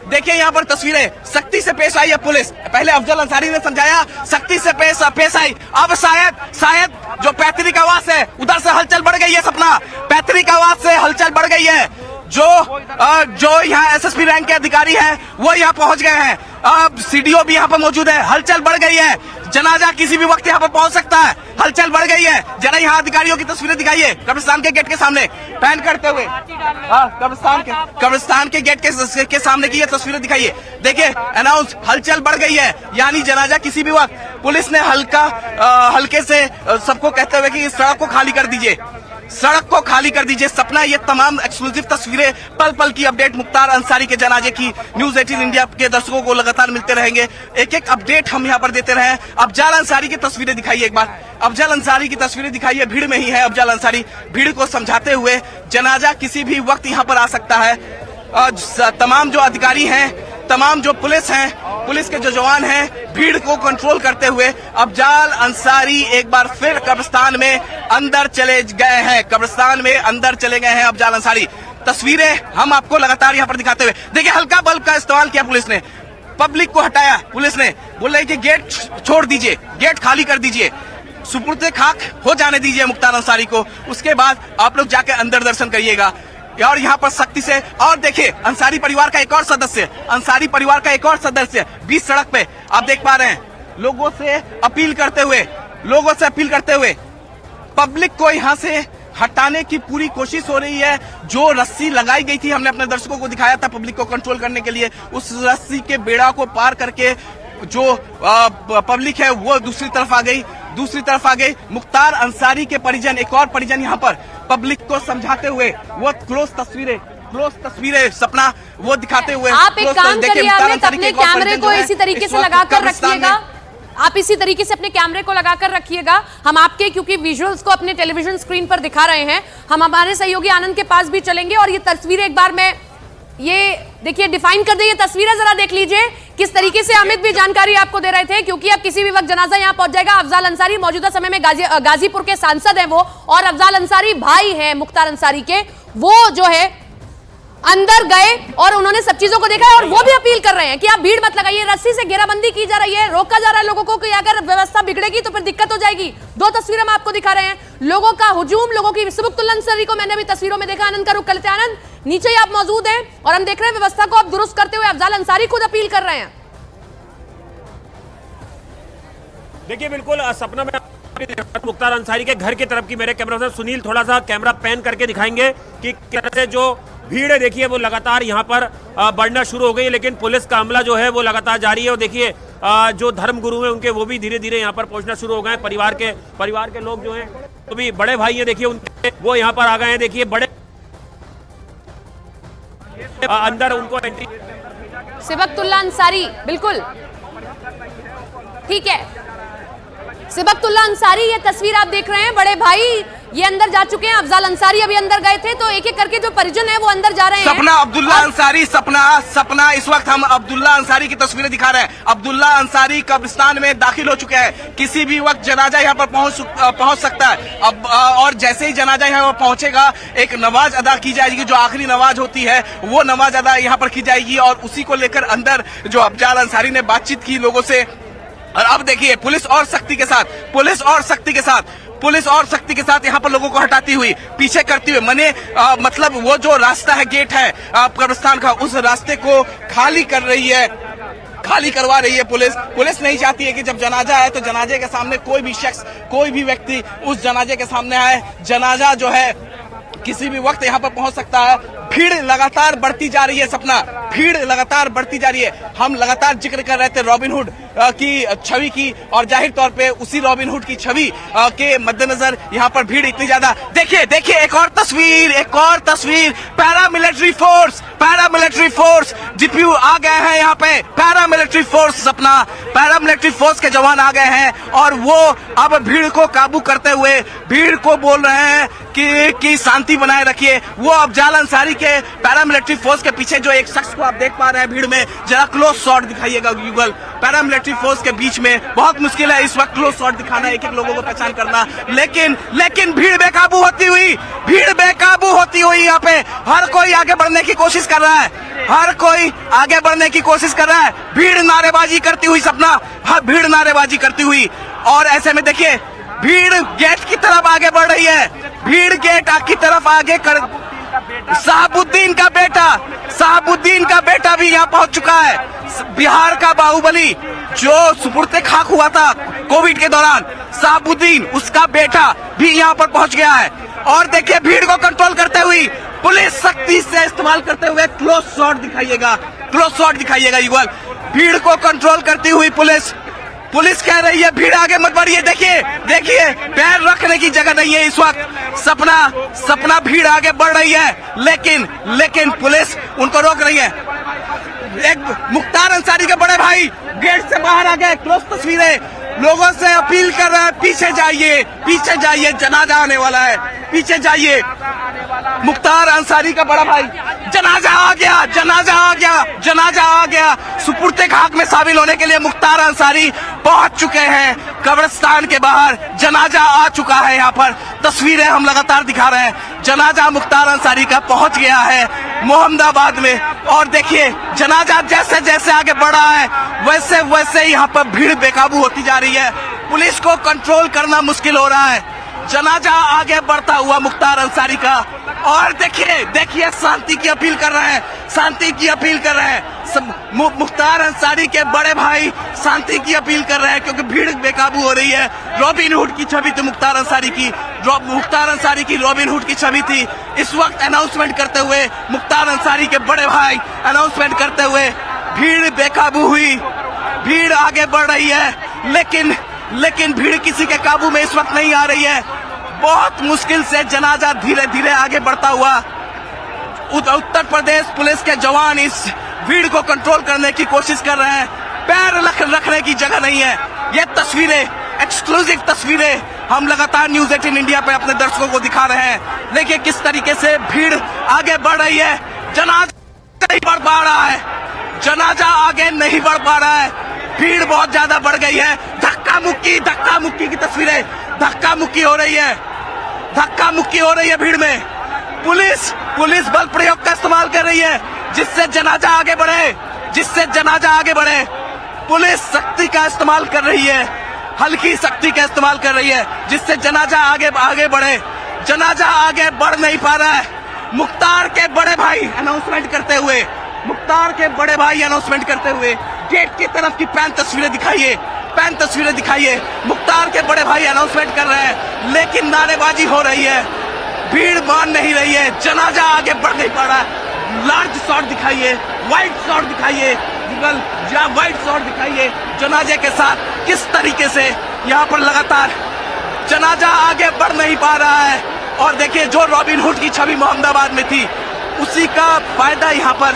देखिए यहाँ पर तस्वीरें, सख्ती से पेश आई है पुलिस। पहले अफजल अंसारी ने समझाया, सख्ती से पेश आई। अब शायद जो पैतृक आवास है उधर से हलचल बढ़ गई है। सपना, पैतृक आवास से हलचल बढ़ गई है। जो यहाँ एसएसपी रैंक के अधिकारी हैं वो यहाँ पहुंच गए हैं। अब सीडीओ भी यहाँ पर मौजूद है। हलचल बढ़ गई है, जनाजा किसी भी वक्त यहाँ पर पहुंच सकता है। हलचल बढ़ गई है। जरा यहाँ अधिकारियों की तस्वीरें दिखाइए कब्रिस्तान के गेट के सामने पैन करते हुए। कब्रिस्तान के गेट के सामने की ये तस्वीरें दिखाइए। देखिए अनाउंस, हलचल बढ़ गई है, यानी जनाजा किसी भी वक्त। पुलिस ने हल्के से सबको कहते हुए कि सड़क को खाली कर दीजिए। सपना, ये तमाम एक्सक्लूसिव तस्वीरें, पल पल की अपडेट मुख्तार अंसारी के जनाजे की न्यूज 18 इंडिया के दर्शकों को लगातार मिलते रहेंगे। एक अपडेट हम यहाँ पर देते रहे। अफजल अंसारी की तस्वीरें दिखाइए एक बार। अफजल अंसारी की तस्वीरें दिखाइए। भीड़ में ही है अफजल अंसारी, भीड़ को समझाते हुए जनाजा किसी भी वक्त यहाँ पर आ सकता है। तमाम जो अधिकारी हैं, तमाम जो पुलिस के जो जवान हैं, भीड़ को कंट्रोल करते हुए अफजल अंसारी एक बार फिर कब्रिस्तान में अंदर चले गए हैं अफजल अंसारी। तस्वीरें हम आपको लगातार यहाँ पर दिखाते हुए, देखिए हल्का बल्ब का इस्तेमाल किया पुलिस ने, पब्लिक को हटाया पुलिस ने। बोल रहे कि गेट छोड़ दीजिए, गेट खाली कर दीजिए, सुपुर्द खाक हो जाने दीजिए मुख्तार अंसारी को। उसके बाद आप लोग जाकर अंदर दर्शन करिएगा। और यहाँ पर सख्ती से, और देखिए अंसारी परिवार का एक और सदस्य बीच सड़क पे आप देख पा रहे हैं, लोगों से अपील करते हुए पब्लिक को यहाँ से हटाने की पूरी कोशिश हो रही है। जो रस्सी लगाई गई थी, हमने अपने दर्शकों को दिखाया था पब्लिक को कंट्रोल करने के लिए, उस रस्सी के बेड़ा को पार करके जो पब्लिक है वो दूसरी तरफ आ गई। मुख्तार अंसारी के परिजन, एक और परिजन यहाँ पर पब्लिक को समझाते हुए वो क्लोज तस्वीरें सपना वो दिखाते हुए। आप एक काम करिए, आप अपने कैमरे को इसी तरीके से लगाकर रखिएगा। आप इसी तरीके से अपने कैमरे को लगाकर रखिएगा। हम आपके, क्योंकि विजुअल्स को अपने टेलीविजन स्क्रीन पर दिखा रहे हैं, हम हमारे सहयोगी आनंद के पास भी चलेंगे और ये तस्वीरें एक बार मैं ये देखिए डिफाइन कर दे। ये तस्वीरें जरा देख लीजिए किस तरीके से अमित भी जानकारी आपको दे रहे थे, क्योंकि अब किसी भी वक्त जनाजा यहां पहुंच जाएगा। अफजल अंसारी मौजूदा समय में गाजीपुर के सांसद हैं वो, और अफजल अंसारी भाई हैं मुख्तार अंसारी के। वो जो है अंदर गए और उन्होंने सब चीजों को देखा है और वो भी अपील कर रहे हैं कि आप भीड़ मत लगाइए। रस्सी से घेराबंदी की जा रही है, रोका जा रहा है लोगों को कि अगर व्यवस्था बिगड़ेगी तो फिर दिक्कत हो जाएगी। दो तस्वीरें हम आपको दिखा रहे हैं, लोगों का हुजूम, लोगों की। सबकतुल्ला अंसारी को मैंने भी तस्वीरों में देखा। आनंद का रुख करते हैं। आनंद, नीचे ही आप मौजूद हैं और हम देख रहे हैं व्यवस्था को आप दुरुस्त करते हुए अफजल अंसारी खुद अपील कर रहे हैं। देखिए बिल्कुल सपना में मुख्तार अंसारी के घर की तरफ की मेरे कैमरा से सुनील थोड़ा सा कैमरा पैन करके दिखाएंगे कि किस तरह से जो भीड़ है देखिए वो लगातार यहाँ पर बढ़ना शुरू हो गई है, लेकिन पुलिस का हमला जो है वो लगातार जारी है। और देखिए जो धर्म गुरु हैं उनके वो भी धीरे धीरे यहाँ पर पहुंचना शुरू हो गए हैं। परिवार के लोग जो हैं, तो भी बड़े भाई हैं देखिए उनके, वो यहाँ पर आ गए हैं। देखिए बड़े अंदर उनको एंट्री। सबकतुल्ला अंसारी, बिल्कुल ठीक है, सबकतुल्ला अंसारी, ये तस्वीर आप देख रहे हैं, बड़े भाई ये अंदर जा चुके हैं। अफजल अंसारी अभी अंदर गए थे, तो एक एक करके जो परिजन है वो अंदर जा रहे हैं। सपना अब्दुल्ला अंसारी, सपना इस वक्त हम अब्दुल्ला अंसारी की तस्वीरें दिखा रहे हैं। अब्दुल्ला अंसारी कब्रिस्तान में दाखिल हो चुके हैं। किसी भी वक्त जनाजा यहाँ पर पहुंच सकता है। अब और जैसे ही जनाजा यहाँ पर पहुंचेगा, एक नमाज अदा की जाएगी, जो आखिरी नमाज होती है वो नमाज अदा यहाँ पर की जाएगी। और उसी को लेकर अंदर जो अफजल अंसारी ने बातचीत की लोगों से। और अब देखिए पुलिस और सख्ती के साथ यहाँ पर लोगों को हटाती हुई, पीछे करती हुई, मतलब वो जो रास्ता है, गेट है कब्रिस्तान का, उस रास्ते को खाली करवा रही है पुलिस नहीं चाहती है कि जब जनाजा है तो जनाजे के सामने कोई भी शख्स, कोई भी व्यक्ति उस जनाजे के सामने आए। जनाजा जो है किसी भी वक्त यहाँ पर पहुंच सकता है। भीड़ लगातार बढ़ती जा रही है सपना, भीड़ लगातार बढ़ती जा रही है। हम लगातार जिक्र कर रहे थे रॉबिनहुड की छवि की, और जाहिर तौर पे उसी रॉबिनहुड की छवि के मद्देनजर यहाँ पर भीड़ इतनी ज्यादा। देखिए देखिए एक और तस्वीर, पैरामिलिट्री फोर्स जीपीयू आ गए हैं यहाँ पे। पैरामिलिट्री फोर्स सपना, पैरामिलिट्री फोर्स के जवान आ गए हैं और वो अब भीड़ को काबू करते हुए भीड़ को बोल रहे हैं कि शांति बनाए रखिए। वो अफजाल अंसारी के पैरामिलिट्री फोर्स के पीछे जो एक शख्स को आप देख पा रहे हैं भीड़ में, जरा क्लोज शॉट दिखाइएगा युगल। पैरामिलिट्री फोर्स के बीच में बहुत मुश्किल है इस वक्त क्लोज शॉट दिखाना, एक एक लोगों को पहचान करना, लेकिन भीड़ बेकाबू होती हुई यहाँ पे हर कोई आगे बढ़ने की कोशिश कर रहा है, भीड़ नारेबाजी करती हुई सपना, भीड़ नारेबाजी करती हुई। और ऐसे में देखिए भीड़ गेट की तरफ आगे बढ़ रही है, भीड़ गेट की तरफ आगे कर। शहाबुद्दीन का बेटा भी यहाँ पहुंच चुका है। बिहार का बाहुबली जो सुपुर्दे खाक हुआ था कोविड के दौरान, शहाबुद्दीन उसका बेटा भी यहाँ पर पहुंच गया है। और देखिए भीड़ को कंट्रोल करते हुए पुलिस सख्ती से इस्तेमाल करते हुए क्लोज शॉट दिखाइएगा युगल। भीड़ को कंट्रोल करती हुई पुलिस कह रही है भीड़ आगे मत बढ़िए। देखिए पैर रखने की जगह नहीं है इस वक्त। सपना भीड़ आगे बढ़ रही है, लेकिन पुलिस उनको रोक रही है। एक मुख्तार अंसारी के बड़े भाई गेट से बाहर आ गए, क्लोज तस्वीरें, लोगों से अपील कर रहे हैं पीछे जाइए, जनाजा आने वाला है, पीछे जाइए। मुख्तार अंसारी का बड़ा भाई, जनाजा आ गया। सुपुर्दे खाक में शामिल होने के लिए मुख्तार अंसारी पहुंच चुके हैं कब्रिस्तान के बाहर, जनाजा आ चुका है। यहाँ पर तस्वीरें हम लगातार दिखा रहे हैं, जनाजा मुख्तार अंसारी का पहुंच गया है मोहम्मदाबाद में। और देखिए जनाजा जैसे आगे बढ़ रहा है वैसे यहाँ पर भीड़ बेकाबू होती जा रही है, पुलिस को कंट्रोल करना मुश्किल हो रहा है। जनाजा आगे बढ़ता हुआ मुख्तार अंसारी का, और देखिए शांति की अपील कर रहे हैं, मुख्तार अंसारी के बड़े भाई शांति की अपील कर रहे हैं क्योंकि भीड़ बेकाबू हो रही है। रॉबिनहुड की छवि थी मुख्तार अंसारी की रॉबिनहुड की छवि थी। इस वक्त अनाउंसमेंट करते हुए मुख्तार अंसारी के बड़े भाई अनाउंसमेंट करते हुए भीड़ बेकाबू हुई, भीड़ आगे बढ़ रही है, लेकिन भीड़ किसी के काबू में इस वक्त नहीं आ रही है। बहुत मुश्किल से जनाजा धीरे धीरे आगे बढ़ता हुआ, उत्तर प्रदेश पुलिस के जवान इस भीड़ को कंट्रोल करने की कोशिश कर रहे हैं, पैर रखने की जगह नहीं है। ये तस्वीरें, एक्सक्लूसिव तस्वीरें हम लगातार न्यूज 18 इंडिया पे अपने दर्शकों को दिखा रहे हैं। देखिए किस तरीके से भीड़ आगे बढ़ रही है, जनाजा नहीं बढ़ पा रहा है, जनाजा आगे नहीं बढ़ पा रहा है, भीड़ बहुत ज्यादा बढ़ गई है। धक्का मुक्की की तस्वीरें, धक्का मुक्की हो रही है भीड़ में। पुलिस बल प्रयोग का इस्तेमाल कर रही है जिससे जनाजा आगे बढ़े, पुलिस सख्ती का इस्तेमाल कर रही है, हल्की सख्ती का इस्तेमाल कर रही है जिससे जनाजा आगे बढ़े। जनाजा आगे बढ़ नहीं पा रहा है। मुख्तार के बड़े भाई अनाउंसमेंट करते हुए गेट की तरफ की पैन तस्वीरें दिखाइए। मुख्तार के बड़े भाई अनाउंसमेंट कर रहे हैं, लेकिन नारेबाजी हो रही है, भीड़ मान नहीं रही है, जनाजा आगे बढ़ नहीं पा रहा है। लार्ज शॉट दिखाइए, वाइड शॉट दिखाइए, जनाजे के साथ किस तरीके से यहाँ पर लगातार जनाजा आगे बढ़ नहीं पा रहा है। और देखिए जो रॉबिनहुड की छवि मोहम्मदाबाद में थी उसी का फायदा यहाँ पर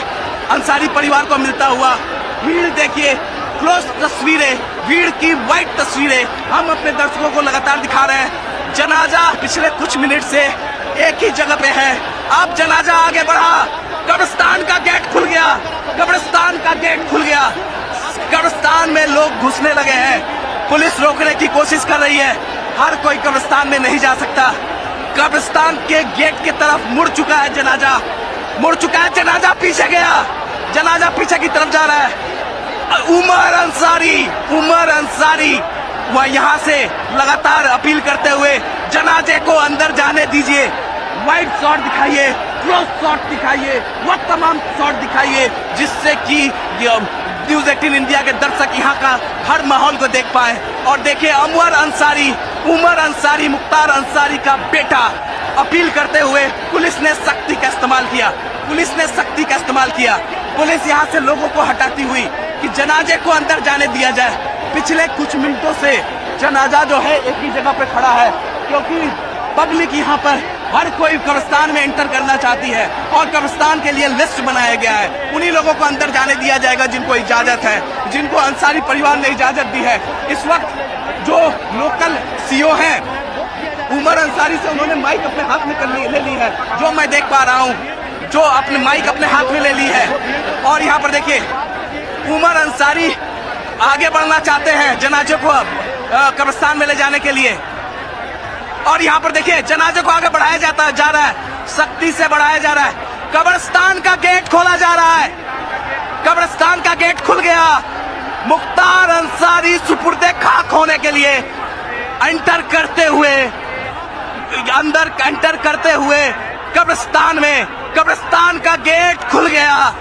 अंसारी परिवार को मिलता हुआ। भीड़ देखिए, क्लोज तस्वीरें, भीड़ की वाइड तस्वीरें हम अपने दर्शकों को लगातार दिखा रहे हैं। जनाजा पिछले कुछ मिनट से एक ही जगह पे है, अब जनाजा आगे बढ़ा, कब्रिस्तान का गेट खुल गया, कब्रिस्तान में लोग घुसने लगे हैं, पुलिस रोकने की कोशिश कर रही है, हर कोई कब्रिस्तान में नहीं जा सकता। कब्रिस्तान के गेट की तरफ मुड़ चुका है जनाजा, पीछे गया, जनाजा पीछे की तरफ जा रहा है। उमर अंसारी वह यहाँ से लगातार अपील करते हुए जनाजे को अंदर जाने दीजिए, वाइड शॉट दिखाइए, क्लोज शॉट दिखाइए, वह तमाम शॉट दिखाइए जिससे कि न्यूज 18 इंडिया के दर्शक यहाँ का हर माहौल को देख पाए। और देखिए उमर अंसारी, मुख्तार अंसारी का बेटा अपील करते हुए पुलिस ने सख्ती का इस्तेमाल किया। पुलिस ने सख्ती का इस्तेमाल किया। पुलिस यहाँ से लोगों को हटाती हुई कि जनाजे को अंदर जाने दिया जाए। पिछले कुछ मिनटों से जनाजा जो है एक ही जगह पे खड़ा है, क्योंकि पब्लिक यहाँ पर हर कोई कब्रिस्तान में एंटर करना चाहती है और कब्रिस्तान के लिए लिस्ट बनाया गया है। उन्हीं लोगों को अंदर जाने दिया जाएगा जिनको इजाजत है, जिनको अंसारी परिवार ने इजाजत दी है। इस वक्त जो लोकल सीओ हैं उमर अंसारी से उन्होंने माइक अपने हाथ में ले ली है, जो मैं देख पा रहा हूँ, जो अपने माइक अपने हाथ में ले ली है। और यहाँ पर देखिए उमर अंसारी आगे बढ़ना चाहते हैं जनाजे को कब्रिस्तान में ले जाने के लिए। और यहाँ पर देखिए जनाजे को आगे बढ़ाया जा रहा है, सख्ती से बढ़ाया जा रहा है। कब्रिस्तान का गेट खोला जा रहा है। कब्रिस्तान का गेट खुल गया। मुख्तार अंसारी सुपुर्दे खाक होने के लिए एंटर करते हुए अंदर एंटर करते हुए कब्रिस्तान में, कब्रिस्तान का गेट खुल गया।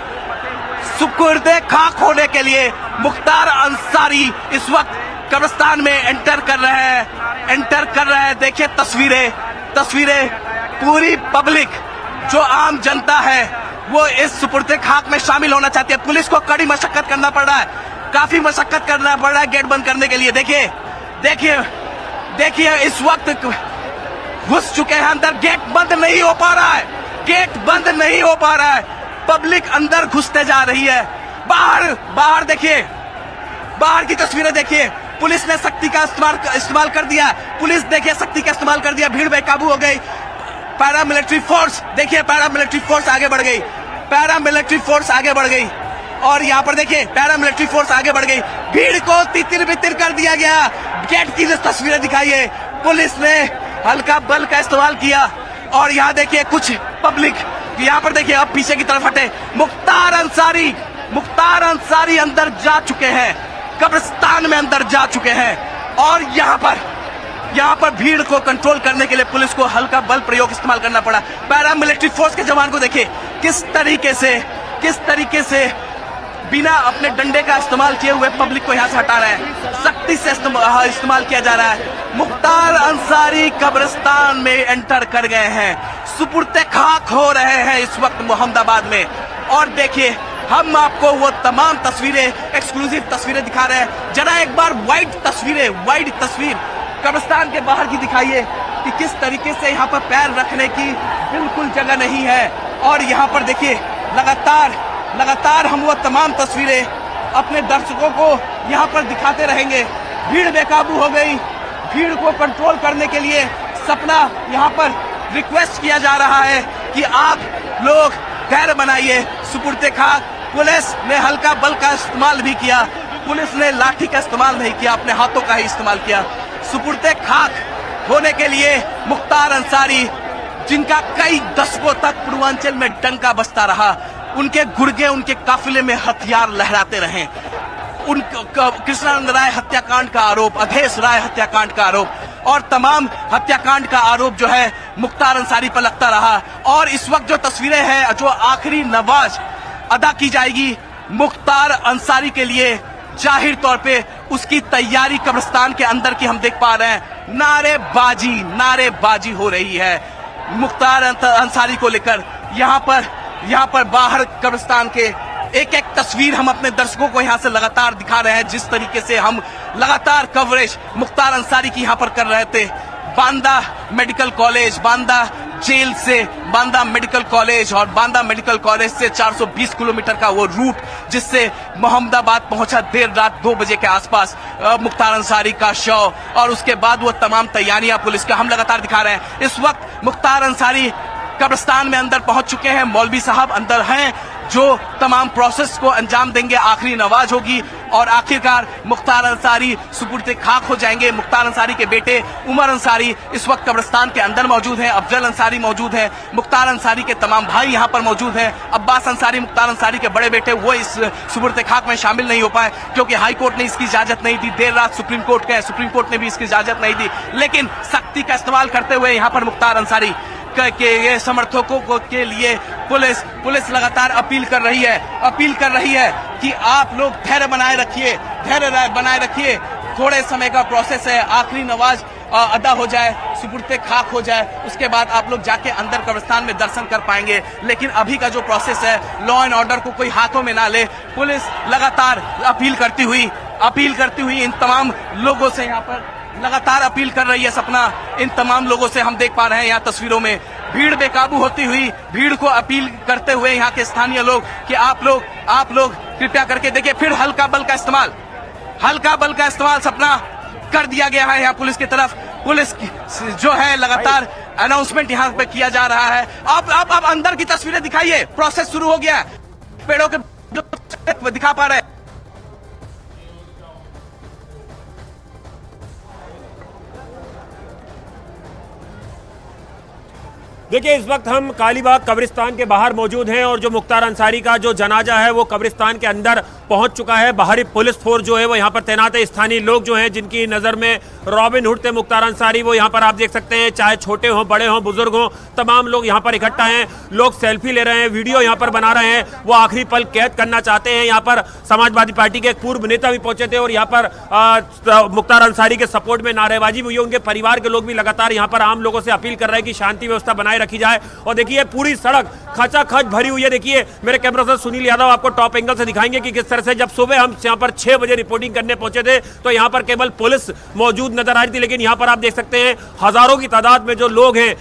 सुपुर्दे खाक होने के लिए मुख्तार अंसारी इस वक्त कब्रिस्तान में एंटर कर रहे हैं। देखिए तस्वीरें पूरी पब्लिक जो आम जनता है वो इस सुपुर्दे खाक में शामिल होना चाहती है। पुलिस को कड़ी मशक्कत करना पड़ रहा है, काफी मशक्कत करना पड़ रहा है गेट बंद करने के लिए। देखिए इस वक्त घुस चुके हैं अंदर, गेट बंद नहीं हो पा रहा है, गेट बंद नहीं हो पा रहा है। पब्लिक अंदर घुसते जा रही है। बाहर देखिए, बाहर की तस्वीरें देखिए। पुलिस ने सख्ती का इस्तेमाल कर दिया। पुलिस देखिए सख्ती का इस्तेमाल कर दिया, भीड़ बेकाबू हो गई। पैरामिलिट्री फोर्स देखिए, पैरामिलिट्री फोर्स आगे बढ़ गई, पैरामिलिट्री फोर्स आगे बढ़ गई। और यहाँ पर देखिए पैरामिलिट्री फोर्स आगे बढ़ गई, भीड़ को तितिर बितिर कर दिया गया। गेट की जो तस्वीरें दिखाई है, पुलिस ने हल्का बल का इस्तेमाल किया। और यहाँ देखिए कुछ पब्लिक, यहाँ पर देखिए अब पीछे की तरफ हटे। मुख्तार अंसारी अंदर जा चुके हैं, कब्रिस्तान में अंदर जा चुके हैं। और यहाँ पर भीड़ को कंट्रोल करने के लिए पुलिस को हल्का बल प्रयोग इस्तेमाल करना पड़ा। पैरामिलिट्री फोर्स के जवान को देखिए किस तरीके से बिना अपने डंडे का इस्तेमाल किए हुए पब्लिक को यहाँ से हटा रहे हैं। सख्ती से इस्तेमाल किया जा रहा है। मुख्तार अंसारी कब्रिस्तान में एंटर कर गए हैं, सुपुर्दे खाक हो रहे हैं इस वक्त मोहम्मदाबाद में। और देखिए हम आपको वो तमाम तस्वीरें, एक्सक्लूसिव तस्वीरें दिखा रहे हैं। जरा एक बार वाइड तस्वीर कब्रिस्तान के बाहर की दिखाइए कि किस तरीके से यहाँ पर पैर रखने की बिल्कुल जगह नहीं है। और यहाँ पर देखिए लगातार हम वो तमाम तस्वीरें अपने दर्शकों को यहाँ पर दिखाते रहेंगे। भीड़ बेकाबू हो गई, भीड़ को कंट्रोल करने के लिए सपना यहाँ पर रिक्वेस्ट किया जा रहा है कि आप लोग धैर्य बनाइए। सुपुर्दे खाक, पुलिस ने हल्का बल का इस्तेमाल भी किया, पुलिस ने लाठी का इस्तेमाल नहीं किया, अपने हाथों का ही इस्तेमाल किया। सुपुर्दे खाक होने के लिए मुख्तार अंसारी, जिनका कई दशकों तक पूर्वांचल में डंका बजता रहा, उनके गुर्गे उनके काफिले में हथियार लहराते रहे। उन कृष्णानंद राय हत्याकांड का आरोप, अधेश राय हत्याकांड का आरोप और तमाम हत्याकांड का आरोप जो है मुख्तार अंसारी पर लगता रहा। और इस वक्त जो तस्वीरें हैं, जो आखिरी नमाज अदा की जाएगी मुख्तार अंसारी के लिए, जाहिर तौर पे उसकी तैयारी कब्रिस्तान के अंदर की हम देख पा रहे हैं। नारेबाजी हो रही है मुख्तार अंसारी को लेकर। यहाँ पर बाहर कब्रिस्तान के एक तस्वीर हम अपने दर्शकों को यहाँ से लगातार दिखा रहे हैं। जिस तरीके से हम लगातार कवरेज मुख्तार अंसारी की यहाँ पर कर रहे थे। Banda medical college, Banda jail से बांदा मेडिकल कॉलेज और बांदा मेडिकल कॉलेज से 420 किलोमीटर का वो रूट जिससे मोहम्मदाबाद पहुंचा देर रात 2 बजे के आसपास मुख्तार अंसारी का शव। और उसके बाद वो तमाम तैयारियां पुलिस का हम लगातार दिखा रहे हैं। इस वक्त मुख्तार अंसारी कब्रिस्तान में अंदर पहुंच चुके हैं, मौलवी साहब अंदर हैं जो तमाम प्रोसेस को अंजाम देंगे। आखिरी नमाज होगी और आखिरकार मुख्तार अंसारी सुपुर्दे खाक हो जाएंगे। मुख्तार अंसारी के बेटे उमर अंसारी इस वक्त कब्रिस्तान के अंदर मौजूद हैं, अफजल अंसारी मौजूद हैं, मुख्तार अंसारी के तमाम भाई यहाँ पर मौजूद हैं। अब्बास अंसारी मुख्तार अंसारी के बड़े बेटे, वो इस सुपुर्दे खाक में शामिल नहीं हो पाए क्योंकि हाई कोर्ट ने इसकी इजाजत नहीं दी। देर रात सुप्रीम कोर्ट गए, सुप्रीम कोर्ट ने भी इसकी इजाजत नहीं दी। लेकिन सख्ती का इस्तेमाल करते हुए यहाँ पर मुख्तार अंसारी के ये समर्थकों के लिए पुलिस लगातार अपील कर रही है कि आप लोग धैर्य बनाए रखिए। थोड़े समय का प्रोसेस है, आखिरी नमाज अदा हो जाए, सुपुर्द खाक हो जाए, उसके बाद आप लोग जाके अंदर कब्रिस्तान में दर्शन कर पाएंगे। लेकिन अभी का जो प्रोसेस है, लॉ एंड ऑर्डर को कोई हाथों में ना ले। पुलिस लगातार अपील करती हुई इन तमाम लोगों से यहाँ पर लगातार अपील कर रही है। सपना, इन तमाम लोगों से हम देख पा रहे हैं यहाँ तस्वीरों में भीड़ बेकाबू होती हुई, भीड़ को अपील करते हुए यहाँ के स्थानीय लोग कि आप लोग कृपया करके देखिए। फिर हल्का बल का इस्तेमाल सपना कर दिया गया है यहाँ पुलिस की तरफ। पुलिस जो है लगातार अनाउंसमेंट यहाँ पे किया जा रहा है। अब अंदर की तस्वीरें दिखाइए, प्रोसेस शुरू हो गया है। पेड़ों के जो दिखा पा रहे हैं। देखिए, इस वक्त हम कालीबाग कब्रिस्तान के बाहर मौजूद हैं और जो मुख्तार अंसारी का जो जनाजा है वो कब्रिस्तान के अंदर पहुंच चुका है। बाहरी पुलिस फोर्स जो है वो यहाँ पर तैनात है। स्थानीय लोग जो हैं जिनकी नजर में रॉबिन हुड थे मुख्तार अंसारी, वो यहाँ पर आप देख सकते हैं, चाहे छोटे हों, बड़े हों, बुजुर्ग हों, तमाम लोग यहाँ पर इकट्ठा हैं। लोग सेल्फी ले रहे हैं, वीडियो यहाँ पर बना रहे हैं, वो आखिरी पल कैद करना चाहते हैं। यहाँ पर समाजवादी पार्टी के एक पूर्व नेता भी पहुंचे थे और यहाँ पर मुख्तार अंसारी के सपोर्ट में नारेबाजी भी हुई। उनके परिवार के लोग भी लगातार यहाँ पर आम लोगों से अपील कर रहे हैं कि शांति व्यवस्था बनाए रखी जाए। और देखिए पूरी सड़क खचाखच भरी हुई है। देखिए मेरे कैमरा पर्सन सुनील यादव आपको टॉप एंगल से दिखाएंगे कि किस तरह से जब सुबह हम यहाँ पर 6 बजे रिपोर्टिंग करने पहुंचे थे तो यहाँ पर केवल पुलिस मौजूद नजर आ रही थी, लेकिन यहाँ पर आप देख सकते हैं हजारों की तादाद में जो लोग हैं,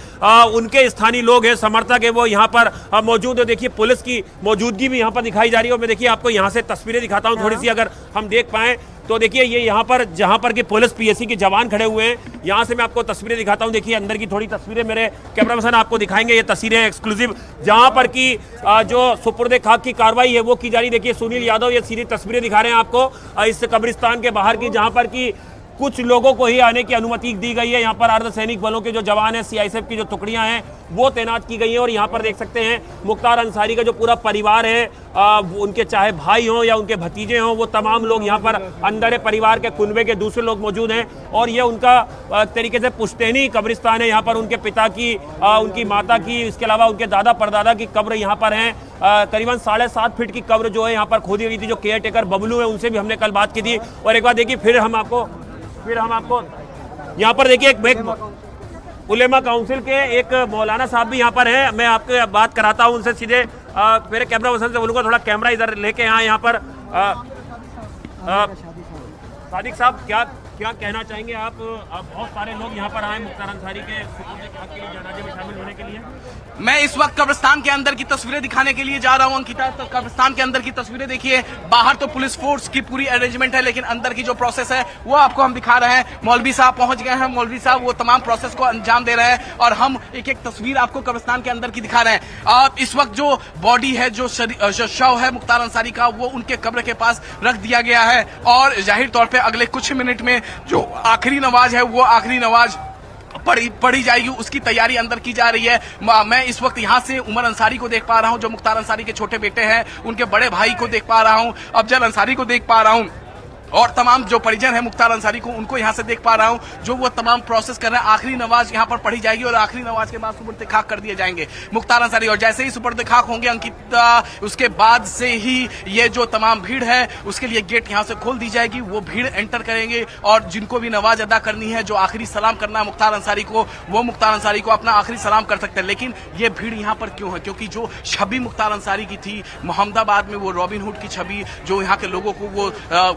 उनके स्थानीय लोग हैं, समर्थक है, वो यहाँ पर मौजूद है। देखिए पुलिस की मौजूदगी भी यहाँ पर दिखाई जा रही है। और मैं देखिए आपको यहाँ से तस्वीरें दिखाता हूँ थोड़ी सी, अगर हम देख पाए तो देखिए ये यहाँ पर जहाँ पर कि पुलिस पीएससी के जवान खड़े हुए हैं, यहाँ से मैं आपको तस्वीरें दिखाता हूँ। देखिए अंदर की थोड़ी तस्वीरें मेरे कैमरा पर्सन आपको दिखाएंगे। ये तस्वीरें एक्सक्लूसिव जहाँ पर कि जो सुपुर्द खाक की कार्रवाई है वो की जा रही। देखिए सुनील यादव ये सीधी तस्वीरें दिखा रहे हैं आपको इस कब्रिस्तान के बाहर की, जहाँ पर कि कुछ लोगों को ही आने की अनुमति दी गई है। यहाँ पर अर्धसैनिक बलों के जो जवान हैं, सीआईएसएफ की जो टुकड़ियां हैं वो तैनात की गई हैं। और यहाँ पर देख सकते हैं मुख्तार अंसारी का जो पूरा परिवार है, उनके चाहे भाई हों या उनके भतीजे हों, वो तमाम लोग यहाँ पर अंदर है। परिवार के कुनबे के दूसरे लोग मौजूद हैं और ये उनका तरीके से पुश्तैनी कब्रिस्तान है। यहाँ पर उनके पिता की, उनकी माता की, इसके अलावा उनके दादा परदादा की कब्र यहाँ पर है। करीबन 7.5 फीट की कब्र जो है यहाँ पर खोदी गई थी। जो केयर टेकर बबलू है उनसे भी हमने कल बात की थी। और एक बार देखिए फिर हम आपको यहाँ पर देखिए एक उलेमा काउंसिल के एक मौलाना साहब भी यहाँ पर हैं। मैं आपको बात कराता हूँ उनसे सीधे। मेरे कैमरा पर्सन से बोलूँगा थोड़ा कैमरा इधर लेके यहाँ पर। सादिक साहब क्या कहना चाहेंगे आप? बहुत सारे लोग यहाँ पर आए मुख्तार अंसारी के जनाजे में शामिल होने के लिए। मैं इस वक्त कब्रिस्तान के अंदर की तस्वीरें दिखाने के लिए जा रहा हूं अंकिता। तो कब्रिस्तान के अंदर की तस्वीरें देखिए। बाहर तो पुलिस फोर्स की पूरी अरेंजमेंट है, लेकिन अंदर की जो प्रोसेस है वो आपको हम दिखा रहे हैं। मौलवी साहब पहुंच गए हैं, मौलवी साहब वो तमाम प्रोसेस को अंजाम दे रहे हैं और हम एक एक तस्वीर आपको कब्रिस्तान के अंदर की दिखा रहे हैं। इस वक्त जो बॉडी है, जो शव है मुख्तार अंसारी का, वो उनके कब्र के पास रख दिया गया है। और जाहिर तौर पर अगले कुछ मिनट में जो आखिरी नमाज है वो आखिरी नमाज पढ़ी जाएगी, उसकी तैयारी अंदर की जा रही है। मैं इस वक्त यहाँ से उमर अंसारी को देख पा रहा हूँ, जो मुख्तार अंसारी के छोटे बेटे हैं, उनके बड़े भाई को देख पा रहा हूँ, अफजल अंसारी को देख पा रहा हूँ और तमाम जो परिजन है मुख्तार अंसारी को, उनको यहाँ से देख पा रहा हूँ, जो वो तमाम प्रोसेस कर रहे हैं। आखिरी नमाज यहाँ पर पढ़ी जाएगी और आखिरी नमाज के बाद सुपुर्द खाक कर दिए जाएंगे मुख्तार अंसारी। और जैसे ही सुपुर्द खाक होंगे अंकिता, उसके बाद से ही ये जो तमाम भीड़ है उसके लिए गेट यहाँ से खोल दी जाएगी। वो भीड़ एंटर करेंगे और जिनको भी नमाज अदा करनी है, जो आखिरी सलाम करना है मुख्तार अंसारी को, वो मुख्तार अंसारी को अपना आखिरी सलाम कर सकते हैं। लेकिन ये भीड़ यहाँ पर क्यों है? क्योंकि जो छवि मुख्तार अंसारी की थी मोहम्मदाबाद में, वो रॉबिन हुड की छवि, जो यहाँ के लोगों को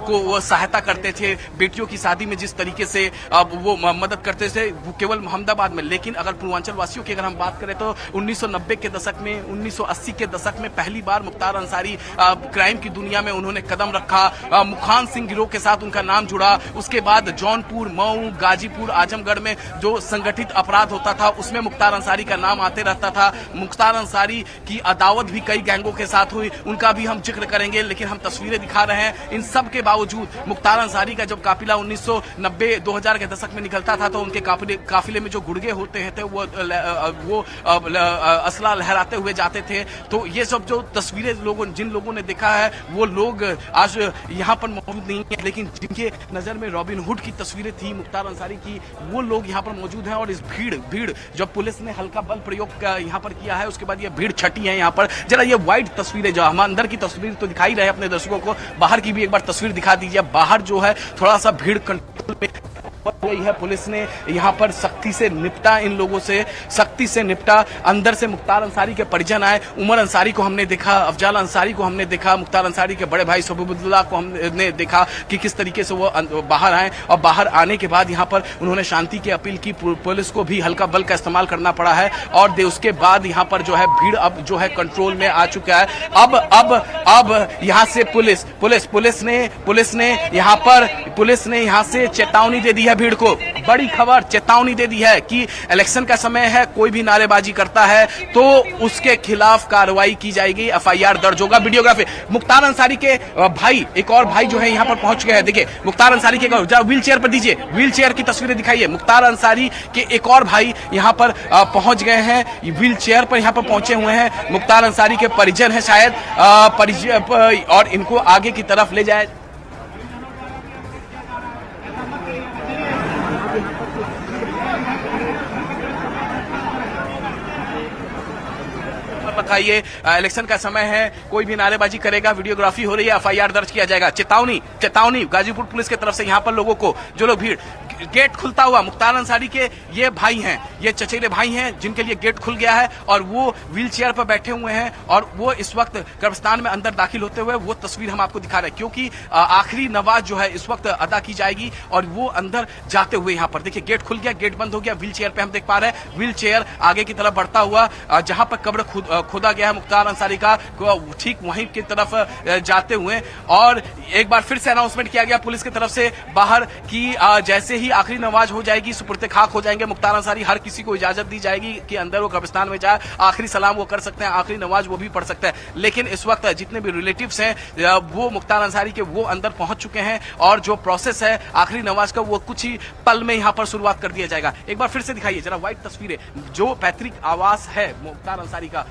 वो सहायता करते थे, बेटियों की शादी में जिस तरीके से वो मदद करते थे, वो केवल मोहम्मदाबाद में। लेकिन अगर पूर्वांचल वासियों की अगर हम बात करें तो 1990 के दशक में, 1980 के दशक में पहली बार मुख्तार अंसारी क्राइम की दुनिया में उन्होंने कदम रखा। मुखान सिंह गिरोह के साथ उनका नाम जुड़ा। उसके बाद जौनपुर, मऊ, गाजीपुर, आजमगढ़ में जो संगठित अपराध होता था उसमें मुख्तार अंसारी का नाम आते रहता था। मुख्तार अंसारी की अदावत भी कई गैंगों के साथ हुई, उनका भी हम जिक्र करेंगे। लेकिन हम तस्वीरें दिखा रहे हैं। इन सब के बावजूद मुख्तार अंसारी का जब काफिला 1990-2000 के दशक में निकलता था तो उनके काफिले में जो गुर्गे होते हैं वो असला लहराते हुए जाते थे। तो ये सब जो तस्वीरें जिन लोगों ने देखा है वो लोग आज यहाँ पर मौजूद नहीं है, लेकिन जिनके नजर में रॉबिन हुड की तस्वीरें थी मुख्तार अंसारी की, वो लोग यहाँ पर मौजूद हैं। और इस भीड़ जब पुलिस ने हल्का बल प्रयोग यहाँ पर किया है, उसके बाद ये भीड़ छटी है यहाँ पर। जरा ये वाइड तस्वीरें, जो हम अंदर की तस्वीर तो दिखाई रहे अपने दर्शकों को, बाहर की भी एक बार तस्वीर दिखा दीजिए। बाहर जो है थोड़ा सा भीड़ कंट्रोल में गई है। पुलिस ने यहाँ पर सख्ती से निपटा, इन लोगों से सख्ती से निपटा। अंदर से मुख्तार अंसारी के परिजन आए, उमर अंसारी को हमने देखा, अफजाल अंसारी को हमने देखा, मुख्तार अंसारी के बड़े भाई सबूबुल्लाह को हमने देखा कि किस तरीके से वो बाहर आए। और बाहर आने के बाद यहाँ पर उन्होंने शांति की अपील की। पुलिस को भी हल्का बल का इस्तेमाल करना पड़ा है और उसके बाद यहाँ पर जो है भीड़ अब जो है कंट्रोल में आ चुका है। अब यहाँ से पुलिस ने यहाँ से चेतावनी दे दी है भीड़ को। बड़ी खबर, चेतावनी दे दी है कि इलेक्शन का समय है, कोई भी नारेबाजी करता है तो उसके खिलाफ कार्रवाई की जाएगी, एफआईआर दर्ज होगा। वीडियोग्राफी मुख्तार अंसारी के भाई, एक और भाई जो है यहाँ पर पहुंच गए हैं। देखिए मुख्तार अंसारी के व्हील चेयर पर दीजिए, व्हील चेयर की तस्वीरें दिखाइए। मुख्तार अंसारी के एक और भाई यहाँ पर पहुंच गए हैं, व्हील चेयर पर यहाँ पर पहुंचे हुए हैं। मुख्तार अंसारी के परिजन है शायद, और इनको आगे की तरफ ले जाए। बताइए, इलेक्शन का समय है, कोई भी नारेबाजी करेगा, वीडियोग्राफी हो रही है, एफआईआर दर्ज किया जाएगा। चेतावनी गाजीपुर पुलिस की तरफ से यहाँ पर लोगों को, जो लोग भीड़, गेट खुलता हुआ मुख्तार अंसारी के ये भाई हैं, ये चचेरे भाई हैं जिनके लिए गेट खुल गया है और वो व्हील चेयर पर बैठे हुए हैं और वो इस वक्त कब्रिस्तान में अंदर दाखिल होते हुए वो तस्वीर हम आपको दिखा रहे हैं, क्योंकि आखिरी नमाज जो है इस वक्त अदा की जाएगी और वो अंदर जाते हुए यहाँ पर देखिए गेट खुल गया, गेट बंद हो गया। व्हील चेयर पे हम देख पा रहे हैं, व्हील चेयर आगे की तरफ बढ़ता हुआ, जहां पर कब्र खोदा गया है मुख्तार अंसारी का, ठीक वहीं की तरफ जाते हुए। और एक बार फिर से अनाउंसमेंट किया गया पुलिस की तरफ से बाहर की जैसे ही आखिरी नमाज हो जाएगी, सुपुर्द खाक हो जाएंगे मुख्तार अंसारी, हर किसी को इजाजत दी जाएगी कि अंदर वो कब्रिस्तान में जाए, आखिरी सलाम वो कर सकते हैं, आखिरी नमाज वो भी पढ़ सकते हैं। लेकिन इस वक्त जितने भी रिलेटिव्स हैं वो मुख्तार अंसारी के वो अंदर पहुंच चुके हैं और जो प्रोसेस है आखिरी नमाज का वो कुछ ही पल में यहाँ पर शुरुआत कर दिया जाएगा। एक बार फिर से दिखाइए जरा व्हाइट तस्वीरें, जो पैतृक आवास है मुख्तार अंसारी का,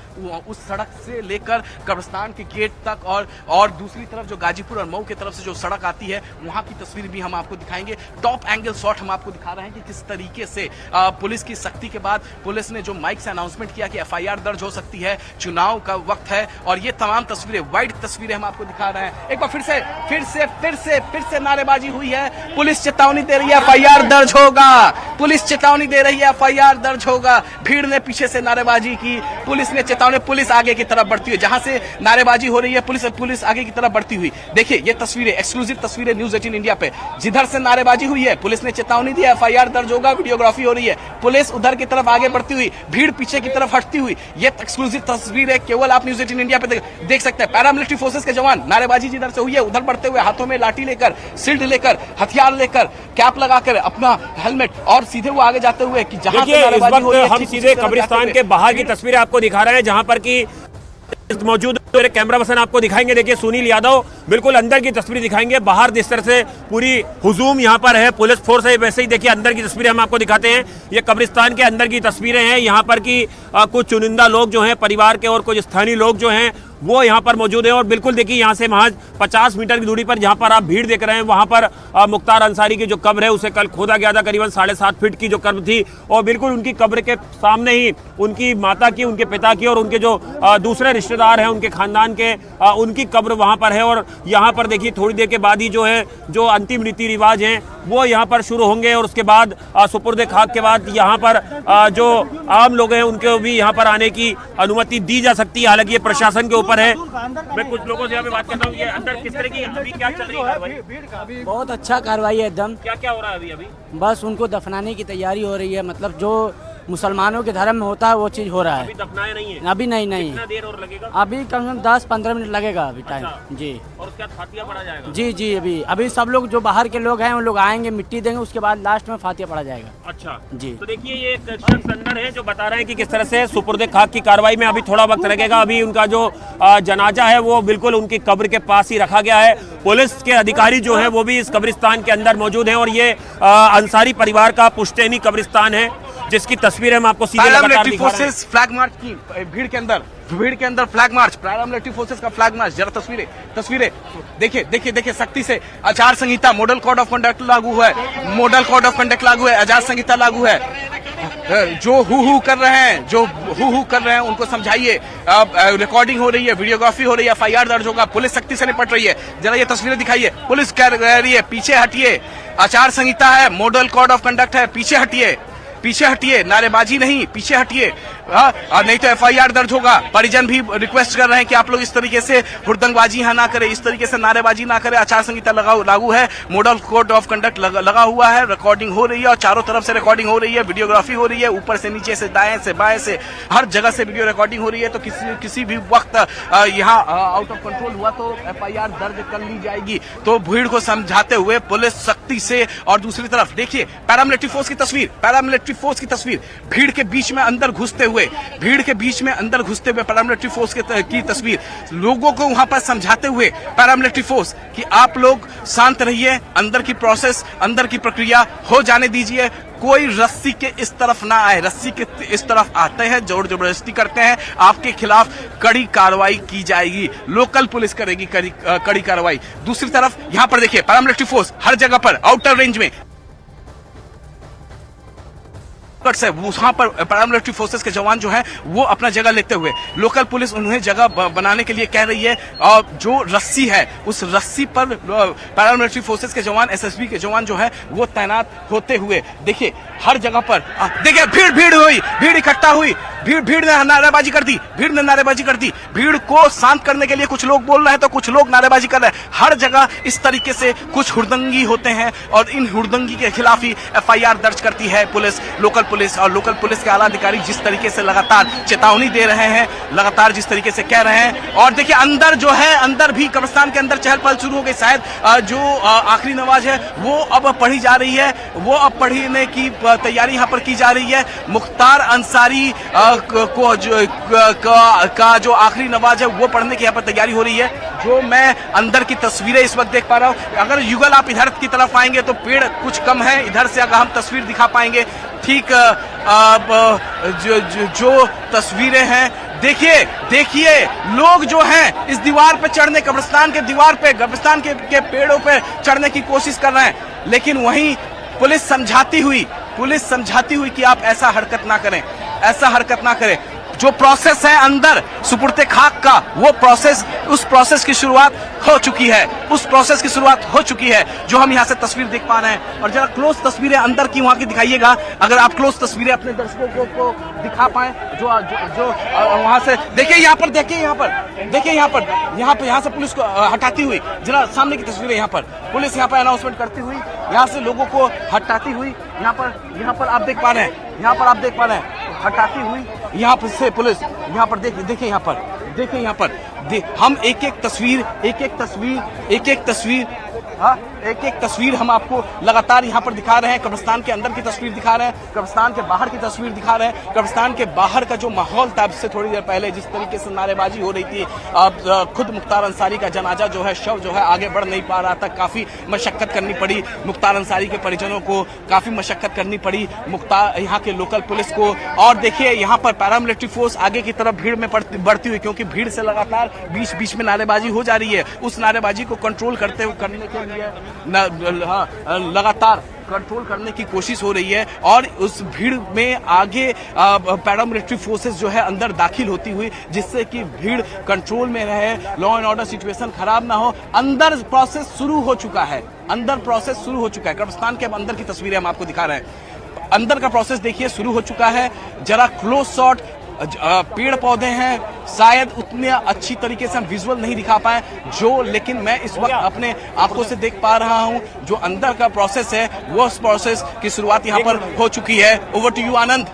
उस सड़क से लेकर कब्रिस्तान के गेट तक और दूसरी तरफ जो गाजीपुर और मऊ की तरफ से जो सड़क आती है वहां की तस्वीर भी हम आपको दिखाएंगे। टॉप एंगल शॉट हम आपको दिखा रहे हैं कि किस तरीके से पुलिस की सख्ती के बाद पुलिस ने जो माइक से अनाउंसमेंट किया कि एफआईआर दर्ज हो सकती है, चुनाव का वक्त है, और ये तमाम तस्वीरें, व्हाइट तस्वीरें हम आपको दिखा रहे हैं। एक बार फिर से नारेबाजी हुई है, पुलिस चेतावनी दे रही है एफआईआर दर्ज होगा, पुलिस चेतावनी दे रही है एफआईआर दर्ज होगा। भीड़ ने पीछे से नारेबाजी की, पुलिस ने चेतावनी, पुलिस आगे की तरफ बढ़ती हुई, जहां से नारेबाजी हो रही है पुलिस आगे की तरफ बढ़ती हुई। देखिए ये तस्वीरें, एक्सक्लूसिव तस्वीरें न्यूज 18 इंडिया पे, जिधर से नारेबाजी हुई है पुलिस ने चेतावनी दी, एफआईआर दर्ज होगा, वीडियोग्राफी हो रही है, पुलिस उधर की तरफ आगे बढ़ती हुई, भीड़ पीछे की तरफ हटती हुई। ये एक्सक्लूसिव तस्वीर है, केवल आप न्यूज 18 इंडिया पे देख सकते हैं। पैरामिलिट्री फोर्सेस के जवान, नारेबाजी जिधर से हुई है उधर बढ़ते हुए, हाथों में लाठी लेकर, शील्ड लेकर, हथियार लेकर, कैप लगाकर, अपना हेलमेट, और सीधे वो आगे जाते हुए कि जहां से नारेबाजी हो रही है, हम सीधे कब्रिस्तान के बाहर की तस्वीरें आपको दिखा रहे हैं, जहां पर की मौजूद मेरे कैमरा पर्सन आपको दिखाएंगे। देखिए सुनील यादव बिल्कुल अंदर की तस्वीर दिखाएंगे, बाहर जिस तरह से पूरी हुजूम यहाँ पर है, पुलिस फोर्स है, वैसे ही देखिए अंदर की तस्वीरें हम आपको दिखाते हैं। ये कब्रिस्तान के अंदर की तस्वीरें हैं, यहाँ पर की कुछ चुनिंदा लोग जो हैं परिवार के और कुछ स्थानीय लोग जो हैं वो यहाँ पर मौजूद है। और बिल्कुल देखिए यहाँ से महज 50 मीटर की दूरी पर जहाँ पर आप भीड़ देख रहे हैं वहाँ पर मुख्तार अंसारी की जो कब्र है उसे कल खोदा गया था, करीबन 7.5 फीट की जो कब्र थी, और बिल्कुल उनकी कब्र के सामने ही उनकी माता की, उनके पिता की और उनके जो दूसरे रिश्तेदार हैं उनके खानदान के, उनकी कब्र वहाँ पर है। और यहाँ पर देखिए थोड़ी देर के बाद ही जो है जो अंतिम रीति रिवाज हैं वो यहाँ पर शुरू होंगे और उसके बाद सुपुर्द खाक के बाद यहाँ पर जो आम लोग हैं उनको भी यहाँ पर आने की अनुमति दी जा सकती है। हालांकि ये प्रशासन के ऊपर है। मैं कुछ लोगों से यहाँ पे बात करता हूँ, ये अंदर किस तरह की अभी क्या चल रही है? बहुत अच्छा कार्रवाई है एकदम। क्या हो रहा है अभी? बस उनको दफनाने की तैयारी हो रही है, मतलब जो मुसलमानों के धर्म में होता है वो चीज हो रहा है। अभी दफनाया नहीं है? अभी नहीं। कितना देर और लगेगा? अभी कम से कम 10-15 मिनट लगेगा अभी टाइम। अच्छा। जी। और उसके बाद फातिया पढ़ा जाएगा? जी अभी सब लोग जो बाहर के लोग हैं वो लोग आएंगे, मिट्टी देंगे, उसके बाद लास्ट में फातिया पढ़ा जाएगा। अच्छा जी। तो देखिए ये एक शख्स अंदर है जो बता रहे हैं कि किस तरह से सुपुर्द खाक की कार्रवाई में अभी थोड़ा वक्त लगेगा। अभी उनका जो जनाजा है वो बिल्कुल उनकी कब्र के पास ही रखा गया है। पुलिस के अधिकारी जो है वो भी इस कब्रिस्तान के अंदर मौजूद है और ये अंसारी परिवार का पुश्तैनी कब्रिस्तान है जिसकी तस्वीरें हम आपको सीधे लगातार दिखा रहे हैं। फ्लैग मार्च की भीड़ के अंदर फ्लैग मार्च, पैरामिलिट्री फोर्सेस का फ्लैग मार्च, जरा तस्वीरें देखिए सख्ती से आचार संहिता, मॉडल कोड ऑफ कंडक्ट लागू है, आचार संहिता लागू है। जो हु कर रहे हैं उनको समझाइए, रिकॉर्डिंग हो रही है, वीडियोग्राफी हो रही है, एफआईआर दर्ज होगा, पुलिस सख्ती से निपट रही है। जरा ये तस्वीरें दिखाइए, पुलिस कह रही है पीछे हटिए, आचार संहिता है, मॉडल कोड ऑफ कंडक्ट है, पीछे हटिए, पीछे हटिए, नारेबाजी नहीं, पीछे हटिए, नहीं तो एफआईआर दर्ज होगा। परिजन भी रिक्वेस्ट कर रहे हैं कि आप लोग इस तरीके से हुड़दंगबाजी यहाँ ना करें, इस तरीके से नारेबाजी ना करें। आचार संहिता लागू है, मॉडल कोड ऑफ कंडक्ट लगा हुआ है, रिकॉर्डिंग हो रही है और चारों तरफ से रिकॉर्डिंग हो रही है, वीडियोग्राफी हो रही है, ऊपर से नीचे से, दाएं से बाएं से, हर जगह से वीडियो रिकॉर्डिंग हो रही है। तो किसी भी वक्त यहाँ आउट ऑफ कंट्रोल हुआ तो एफआईआर दर्ज कर ली जाएगी। तो भीड़ को समझाते हुए पुलिस सख्ती से, और दूसरी तरफ देखिए पैरामिलिट्री फोर्स की तस्वीर, पैरामिलिट्री फोर्स की तस्वीर, भीड़ के बीच में अंदर घुसते हुए, भीड़ के बीच में अंदर घुसते हुए पैरामिलिट्री फोर्स की तस्वीर, लोगों को वहां पर समझाते हुए पैरामिलिट्री फोर्स कि आप लोग शांत रहिए, अंदर की प्रोसेस, अंदर की प्रक्रिया हो जाने दीजिए, कोई रस्सी के इस तरफ ना आए, रस्सी के इस तरफ आते हैं, जोर जबरदस्ती करते हैं, आपके खिलाफ कड़ी कार्रवाई की जाएगी, लोकल पुलिस करेगी कड़ी कार्रवाई। दूसरी तरफ यहां पर देखिए पैरामिलिट्री फोर्स हर जगह पर आउटर रेंज में से, वहां पर पैरामिलिट्री फोर्सेस के जवान जो हैं वो अपना जगह लेते हुए, लोकल पुलिस उन्हें जगह बनाने के लिए कह रही है, और जो रस्सी है उस रस्सी पर पैरामिलिट्री फोर्सेस के जवान, एसएसबी के जवान जो है वो तैनात होते हुए, देखिए हर जगह पर देखिए भीड़ हुई, भीड़ इकट्ठा हुई, भीड़ ने नारेबाजी कर दी, भीड़ ने नारेबाजी कर दी। भीड़ को शांत करने के लिए कुछ लोग बोल रहे हैं तो कुछ लोग नारेबाजी कर रहे हैं। हर जगह इस तरीके से कुछ हुड़दंगी होते हैं और इन हुड़दंगी के खिलाफ ही एफआईआर दर्ज करती है पुलिस, लोकल पुलिस। और लोकल पुलिस के आला अधिकारी जिस तरीके से लगातार चेतावनी दे रहे हैं, लगातार जिस तरीके से कह रहे हैं, और देखिए अंदर जो है, अंदर भी कब्रिस्तान के अंदर चहल पहल शुरू हो गई। शायद जो आखिरी नमाज है वो अब पढ़ी जा रही है, वो अब पढ़ने की तैयारी यहाँ पर की जा रही है। मुख्तार अंसारी का जो आखिरी नमाज है वो पढ़ने की यहाँ पर तैयारी हो रही है। जो मैं अंदर की तस्वीरें इस वक्त देख पा रहा हूँ, अगर युगल आप इधर की तरफ आएंगे तो पेड़ कुछ कम है, इधर से अगर हम तस्वीर दिखा पाएंगे, ठीक जो तस्वीरें हैं, देखिए लोग जो हैं इस दीवार पे चढ़ने, कब्रिस्तान के दीवार पे, कब्रिस्तान के पेड़ों पे चढ़ने की कोशिश कर रहे हैं, लेकिन वहीं पुलिस समझाती हुई कि आप ऐसा हरकत ना करें, ऐसा हरकत ना करें। जो प्रोसेस है अंदर सुपुर्दे खाक का, वो प्रोसेस, उस प्रोसेस की शुरुआत हो चुकी है, उस प्रोसेस की शुरुआत हो चुकी है, जो हम यहाँ से तस्वीर देख पा रहे हैं। और जरा क्लोज तस्वीरें अंदर की वहां की दिखाइएगा, अगर आप क्लोज तस्वीरें अपने दर्शकों को दिखा पाए, जो वहां से देखिए, यहाँ पर देखिए, यहाँ से पुलिस को हटाती हुई, जरा सामने की तस्वीरें, यहाँ पर पुलिस यहाँ पर अनाउंसमेंट करती हुई, यहाँ से लोगों को हटाती हुई, यहाँ पर आप देख पा रहे हैं, हटाती हुई यहाँ पर से पुलिस, यहाँ पर देखिए यहाँ पर हम एक एक तस्वीर हम आपको लगातार यहाँ पर दिखा रहे हैं। कब्रिस्तान के अंदर की तस्वीर दिखा रहे हैं, कब्रिस्तान के बाहर की तस्वीर दिखा रहे हैं। कब्रिस्तान के बाहर का जो माहौल था, से थोड़ी देर पहले जिस तरीके से नारेबाजी हो रही थी, खुद मुख्तार अंसारी का जनाजा जो है, शव जो है आगे बढ़ नहीं पा रहा था, काफी मशक्कत करनी पड़ी मुख्तार अंसारी के परिजनों को, काफी मशक्कत करनी पड़ी मुख्तार यहाँ के लोकल पुलिस को। और देखिए यहाँ पर पैरामिलिट्री फोर्स आगे की तरफ भीड़ में बढ़ती हुई, क्योंकि भीड़ से लगातार बीच में नारेबाजी हो जा रही है, उस नारेबाजी को कंट्रोल करने के लिए लगातार कंट्रोल करने की कोशिश हो रही है। और उस भीड़ में आगे पैरामिलिट्री फोर्सेस जो है अंदर दाखिल होती हुई, जिससे कि भीड़ कंट्रोल में रहे, लॉ एंड ऑर्डर सिचुएशन खराब ना हो। अंदर प्रोसेस शुरू हो चुका है, कब्रिस्तान के अंदर की तस्वीरें हम आपको दिखा रहे हैं। अंदर का प्रोसेस देखिए शुरू हो चुका है। जरा क्लोज शॉट, पेड़ पौधे हैं, शायद उतने अच्छी तरीके से हम विजुअल नहीं दिखा पाए लेकिन मैं इस वक्त अपने आंखों से देख पा रहा हूं जो अंदर का प्रोसेस है, वो उस प्रोसेस की शुरुआत यहां पर हो चुकी है। Over to you Anand.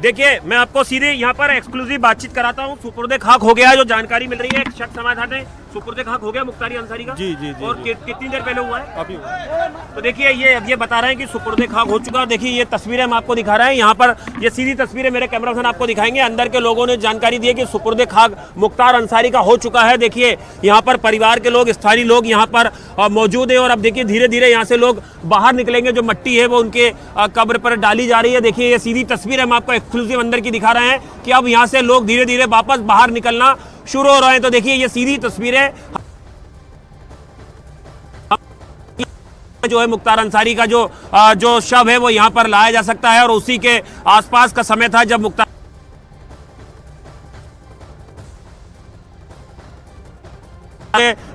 देखिए मैं आपको सीधे यहाँ पर एक्सक्लूसिव बातचीत कराता हूँ। सुपुर्दे खाक हो गया, जो जानकारी मिल रही है, एक शख्स हमारे साथ है, सुपुर्दे खाक हो गया मुख्तारी अंसारी का। जी। और कितनी देर पहले हुआ है? अभी। तो देखिए ये बता रहे हैं कि सुपुर्दे खाक हो चुका है। देखिए ये तस्वीरें हम आपको दिखा रहे हैं, यहाँ पर ये सीधी तस्वीरें मेरे कैमरा पर्सन आपको दिखाएंगे। अंदर के लोगों ने जानकारी दी है कि सुपुर्दे खाक मुख्तार अंसारी का हो चुका है। देखिए यहाँ पर परिवार के लोग, स्थानीय लोग यहाँ पर मौजूद है। और अब देखिए धीरे धीरे यहाँ से लोग बाहर निकलेंगे, जो मट्टी है वो उनके कब्र पर डाली जा रही है। देखिए ये सीधी तस्वीर हम आपको एक्सक्लूसिव अंदर की दिखा रहे हैं कि अब यहाँ से लोग धीरे धीरे वापस बाहर निकलना शुरू हो रहे हैं। तो देखिए ये सीधी तस्वीरें जो है मुख्तार अंसारी का जो शव है वो यहाँ पर लाया जा सकता है। और उसी के आसपास का समय था जब मुख्तार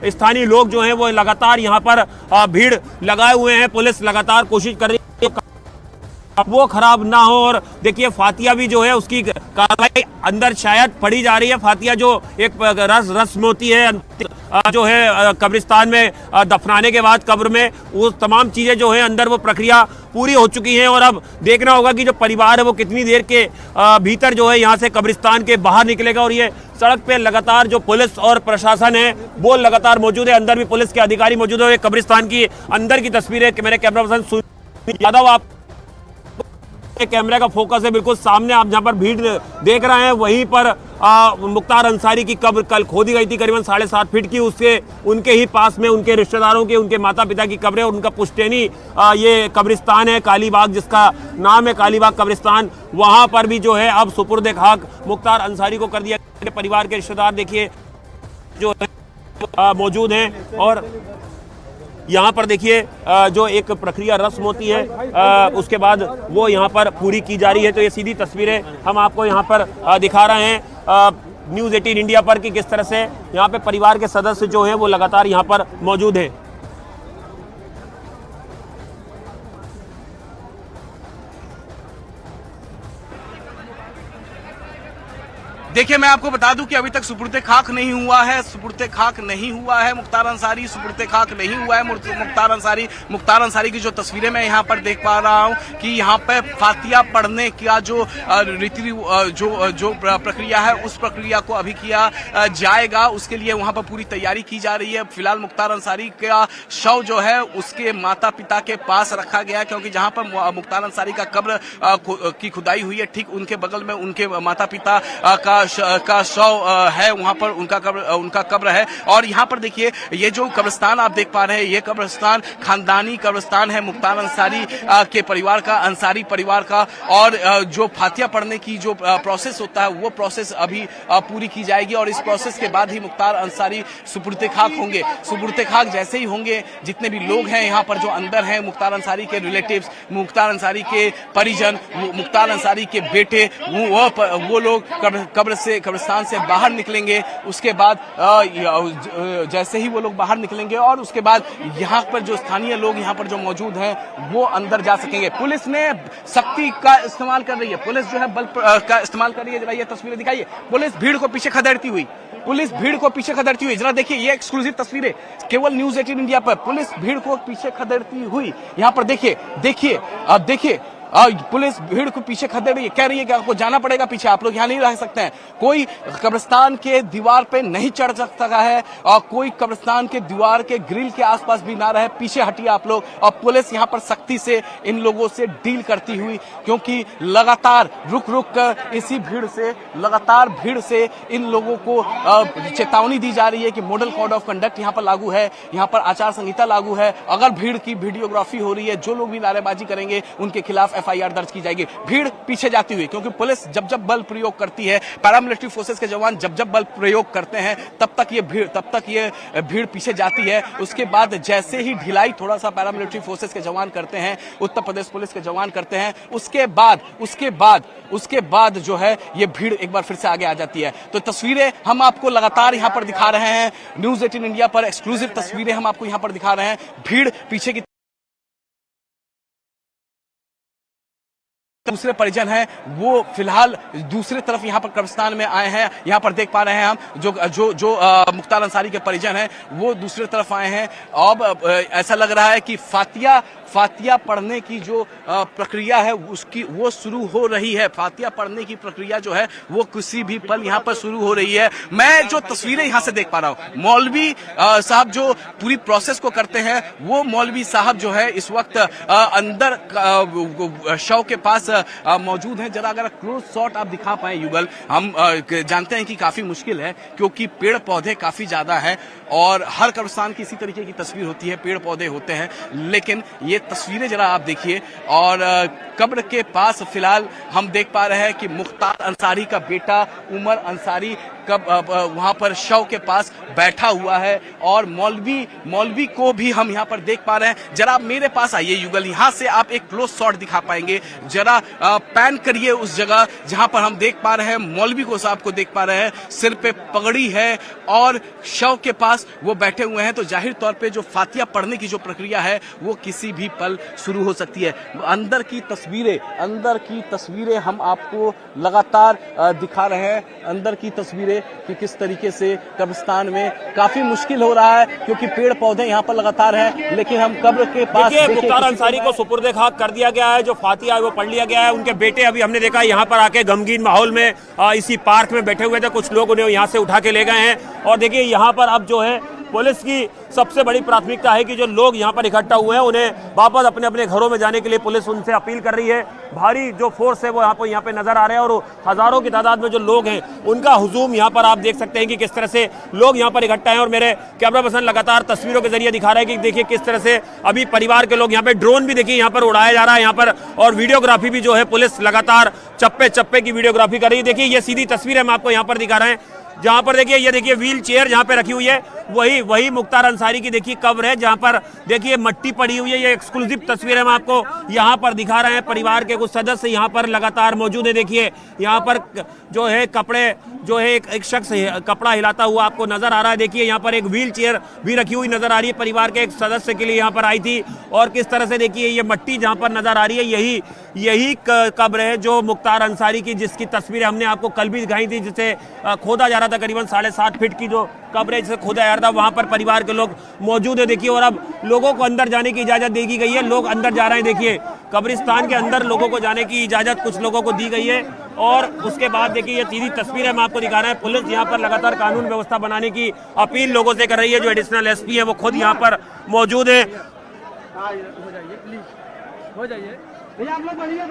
स्थानीय लोग जो हैं वो लगातार यहाँ पर भीड़ लगाए हुए हैं। पुलिस लगातार कोशिश कर रही है वो खराब ना हो। और देखिए फातिया भी जो है उसकी कार्रवाई अंदर शायद पड़ी जा रही है। फातिया जो एक रस्म होती है जो है कब्रिस्तान में दफनाने के बाद कब्र में, वो तमाम चीजें जो है अंदर वो प्रक्रिया पूरी हो चुकी हैं। और अब देखना होगा कि जो परिवार है वो कितनी देर के भीतर जो है यहाँ से कब्रिस्तान के बाहर निकलेगा। और ये सड़क पे लगातार जो पुलिस और प्रशासन है वो लगातार मौजूद है। अंदर भी पुलिस के अधिकारी मौजूद है। कब्रिस्तान की अंदर की तस्वीरें मेरे कैमरा पर्सन सुनील यादव आप कैमरे का फोकस है बिल्कुल सामने, आप जहां पर भीड़ देख रहे हैं वहीं पर मुख्तार अंसारी की कब्र कल खोदी गई थी करीबन 7.5 फीट की। उसके उनके ही पास में उनके रिश्तेदारों के, उनके माता पिता की कब्र है। उनका पुश्तैनी ये कब्रिस्तान है कालीबाग, जिसका नाम है कालीबाग कब्रिस्तान। वहां पर भी जो है अब सुपुर्द खाक मुख्तार अंसारी को कर दिया। परिवार के रिश्तेदार देखिए जो मौजूद हैं। और यहाँ पर देखिए जो एक प्रक्रिया रस्म होती है उसके बाद वो यहाँ पर पूरी की जा रही है। तो ये सीधी तस्वीरें हम आपको यहाँ पर दिखा रहे हैं न्यूज़ 18 इंडिया पर कि किस तरह से यहाँ पे परिवार के सदस्य जो हैं वो लगातार यहाँ पर मौजूद हैं। देखिए मैं आपको बता दूं कि अभी तक सुपुर्द खाक नहीं हुआ है, सुपुर्द खाक नहीं हुआ है मुख्तार अंसारी, सुपुर्द खाक नहीं हुआ है मुख्तार अंसारी की जो तस्वीरें मैं यहाँ पर देख पा रहा हूँ कि यहाँ पे फातिया पढ़ने का जो जो प्रक्रिया है उस प्रक्रिया को अभी किया जाएगा। उसके लिए वहाँ पर पूरी तैयारी की जा रही है। फिलहाल मुख्तार अंसारी का शव जो है उसके माता पिता के पास रखा गया है, क्योंकि जहाँ पर मुख्तार अंसारी का कब्र की खुदाई हुई है ठीक उनके बगल में उनके माता पिता का शव है, वहां पर उनका कब्र है। और यहाँ पर देखिए ये जो कब्रिस्तान आप देख पा रहे हैं ये कब्रिस्तान खानदानी कब्रिस्तान है मुख्तार अंसारी के परिवार का, अंसारी परिवार का। और जो फातिया पढ़ने की जो प्रोसेस होता है वो प्रोसेस अभी पूरी की जाएगी और इस प्रोसेस के बाद ही मुख्तार अंसारी सुपुर्द खाक होंगे। सुपुर्द खाक जैसे ही होंगे जितने भी लोग हैं यहाँ पर जो अंदर हैं, मुख्तार अंसारी के रिलेटिव्स, मुख्तार अंसारी के परिजन, मुख्तार अंसारी के बेटे, वो लोग कब्रिस्तान से बाहर निकलेंगे। उसके बाद जैसे ही वो लोग बाहर निकलेंगे और उसके बाद यहाँ पर जो स्थानीय लोग यहाँ पर जो मौजूद हैं वो अंदर जा सकेंगे। पुलिस ने सख्ती का इस्तेमाल कर रही है, पुलिस जो है बल का इस्तेमाल कर रही है। जरा ये तस्वीरें दिखाइए, पुलिस भीड़ को पीछे खदेड़ती हुई, पुलिस भीड़ को पीछे खदेड़ती हुई। जरा देखिए ये एक्सक्लूसिव तस्वीरें केवल न्यूज़ 18 इंडिया पर, पुलिस भीड़ को पीछे खदेड़ती हुई। यहाँ पर देखिए अब देखिए पुलिस भीड़ को पीछे खदेड़ रही है, कह रही है कि आपको जाना पड़ेगा पीछे, आप लोग यहाँ नहीं रह सकते हैं। कोई कब्रिस्तान के दीवार पे नहीं चढ़ सकता है और कोई कब्रिस्तान के दीवार के ग्रिल के आसपास भी ना रहे, पीछे हटिए आप लोग। और पुलिस यहाँ पर सख्ती से इन लोगों से डील करती हुई, क्योंकि लगातार रुक कर इसी भीड़ से, लगातार भीड़ से इन लोगों को चेतावनी दी जा रही है कि मॉडल कोड ऑफ कंडक्ट यहाँ पर लागू है, यहाँ पर आचार संहिता लागू है। अगर भीड़ की वीडियोग्राफी हो रही है, जो लोग भी नारेबाजी करेंगे उनके खिलाफ FIR दर्ज की जाएगी। भीड़ पीछे जाती हुई, क्योंकि पुलिस जब बल प्रयोग करती है, पैरामिलिट्री फोर्सेस के जवान जब बल प्रयोग करते हैं तब तक ये भीड़ पीछे जाती है। उसके बाद जैसे ही ढिलाई थोड़ा सा पैरामिलिट्री फोर्सेस के जवान करते हैं, उत्तर प्रदेश पुलिस के जवान करते हैं, उसके बाद जो है ये भीड़ एक बार फिर से आगे आ जाती है। तो तस्वीरें हम आपको लगातार यहाँ पर दिखा रहे हैं, न्यूज़ 18 इंडिया पर एक्सक्लूसिव तस्वीरें हम आपको यहाँ पर दिखा रहे हैं। भीड़ पीछे की दूसरे परिजन हैं वो फिलहाल दूसरी तरफ यहाँ पर कब्रिस्तान में आए हैं। यहाँ पर देख पा रहे हैं हम जो मुख्तार अंसारी के परिजन हैं वो दूसरी तरफ आए हैं। अब ऐसा लग रहा है कि फातिया पढ़ने की जो प्रक्रिया है वो शुरू हो रही है। फातिया पढ़ने की प्रक्रिया जो है वो किसी भी पल यहाँ पर शुरू हो रही है। मैं जो तस्वीरें यहाँ से देख पा रहा हूँ, मौलवी साहब जो पूरी प्रोसेस को करते हैं वो मौलवी साहब जो है इस वक्त अंदर शव के पास मौजूद हैं। जरा अगर क्लोज शॉट आप दिखा पाए युगल, हम जानते हैं कि काफी मुश्किल है क्योंकि पेड़ पौधे काफी ज्यादा है और हर कब्रिस्तान की इसी तरीके की तस्वीर होती है, पेड़ पौधे होते हैं। लेकिन ये तस्वीरें जरा आप देखिए और कब्र के पास फिलहाल हम देख पा रहे हैं कि मुख्तार अंसारी का बेटा उमर अंसारी वहां पर शव के पास बैठा हुआ है और मौलवी को भी हम यहां पर देख पा रहे हैं। जरा आप मेरे पास आइए युगल, यहां से आप एक क्लोज शॉट दिखा पाएंगे, जरा पैन करिए उस जगह जहां पर हम देख पा रहे हैं मौलवी को साहब को देख पा रहे हैं, सिर पे पगड़ी है और शव के पास वो बैठे हुए हैं। तो जाहिर तौर पे जो फातिया पढ़ने की जो प्रक्रिया है वो किसी भी पल शुरू हो सकती है। अंदर की तस्वीरें हम आपको लगातार दिखा रहे हैं, अंदर की तस्वीरें कि किस तरीके से कब्रिस्तान में काफी मुश्किल हो रहा है क्योंकि पेड़ पौधे यहाँ पर लगातार हैं, लेकिन हम कब्र के पास मुख्तार अंसारी को सुपुर्द खाक कर दिया गया है, जो फातिया है वो पढ़ लिया गया है। उनके बेटे अभी हमने देखा यहाँ पर आके गमगीन माहौल में इसी पार्क में बैठे हुए थे, कुछ लोग उन्हें यहाँ से उठा के ले गए हैं। और देखिए यहाँ पर अब जो है पुलिस की सबसे बड़ी प्राथमिकता है कि जो लोग यहाँ पर इकट्ठा हुए हैं उन्हें वापस अपने अपने घरों में जाने के लिए पुलिस उनसे अपील कर रही है। भारी जो फोर्स है वो यहाँ पे नजर आ रहे हैं और हजारों की तादाद में जो लोग हैं उनका हुजूम यहाँ पर आप देख सकते हैं कि किस तरह से लोग यहाँ पर इकट्ठा हैं। और मेरे कैमरा पर्सन लगातार तस्वीरों के जरिए दिखा रहे हैं कि देखिए किस तरह से अभी परिवार के लोग यहाँ पे, ड्रोन भी देखिए यहाँ पर उड़ाया जा रहा है यहाँ पर, और वीडियोग्राफी भी जो है पुलिस लगातार चप्पे चप्पे की वीडियोग्राफी कर रही है। देखिए ये सीधी तस्वीर हम आपको यहाँ पर दिखा रहे हैं, जहां पर देखिए ये देखिए व्हील चेयर जहां पे रखी हुई है वही मुख्तार अंसारी की देखिए कब्र है, जहां पर देखिए मट्टी पड़ी हुई है। ये एक्सक्लूसिव तस्वीर हम आपको यहां पर दिखा रहे हैं। परिवार के कुछ सदस्य यहां पर लगातार मौजूद है। देखिए यहां पर जो है कपड़े जो है एक शख्स कपड़ा हिलाता हुआ आपको नजर आ रहा है। देखिए यहां पर एक व्हील चेयर भी रखी हुई नजर आ रही है, परिवार के एक सदस्य के लिए यहां पर आई थी। और किस तरह से देखिए ये मट्टी जहां पर नजर आ रही है यही कब्र है जो मुख्तार अंसारी की, जिसकी तस्वीरें हमने आपको कल भी दिखाई थी, जिसे खोदा जा रहा था। करीबन 7.5 फीट की जो कब्र है जिसे खोदा जा रहा था, वहां पर परिवार के लोग मौजूद है। देखिए और अब लोगों को अंदर जाने की इजाजत दे दी गई है, लोग अंदर जा रहे हैं। देखिए कब्रिस्तान के अंदर लोगों को जाने की इजाजत कुछ लोगों को दी गई है। और उसके बाद देखिए ये सीधी तस्वीर हम आपको दिखा रहे हैं। पुलिस यहाँ पर लगातार कानून व्यवस्था बनाने की अपील लोगों से कर रही है। जो एडिशनल एसपी है वो खुद यहाँ पर मौजूद है। हो जाइए भैया, आप लोग बढ़िए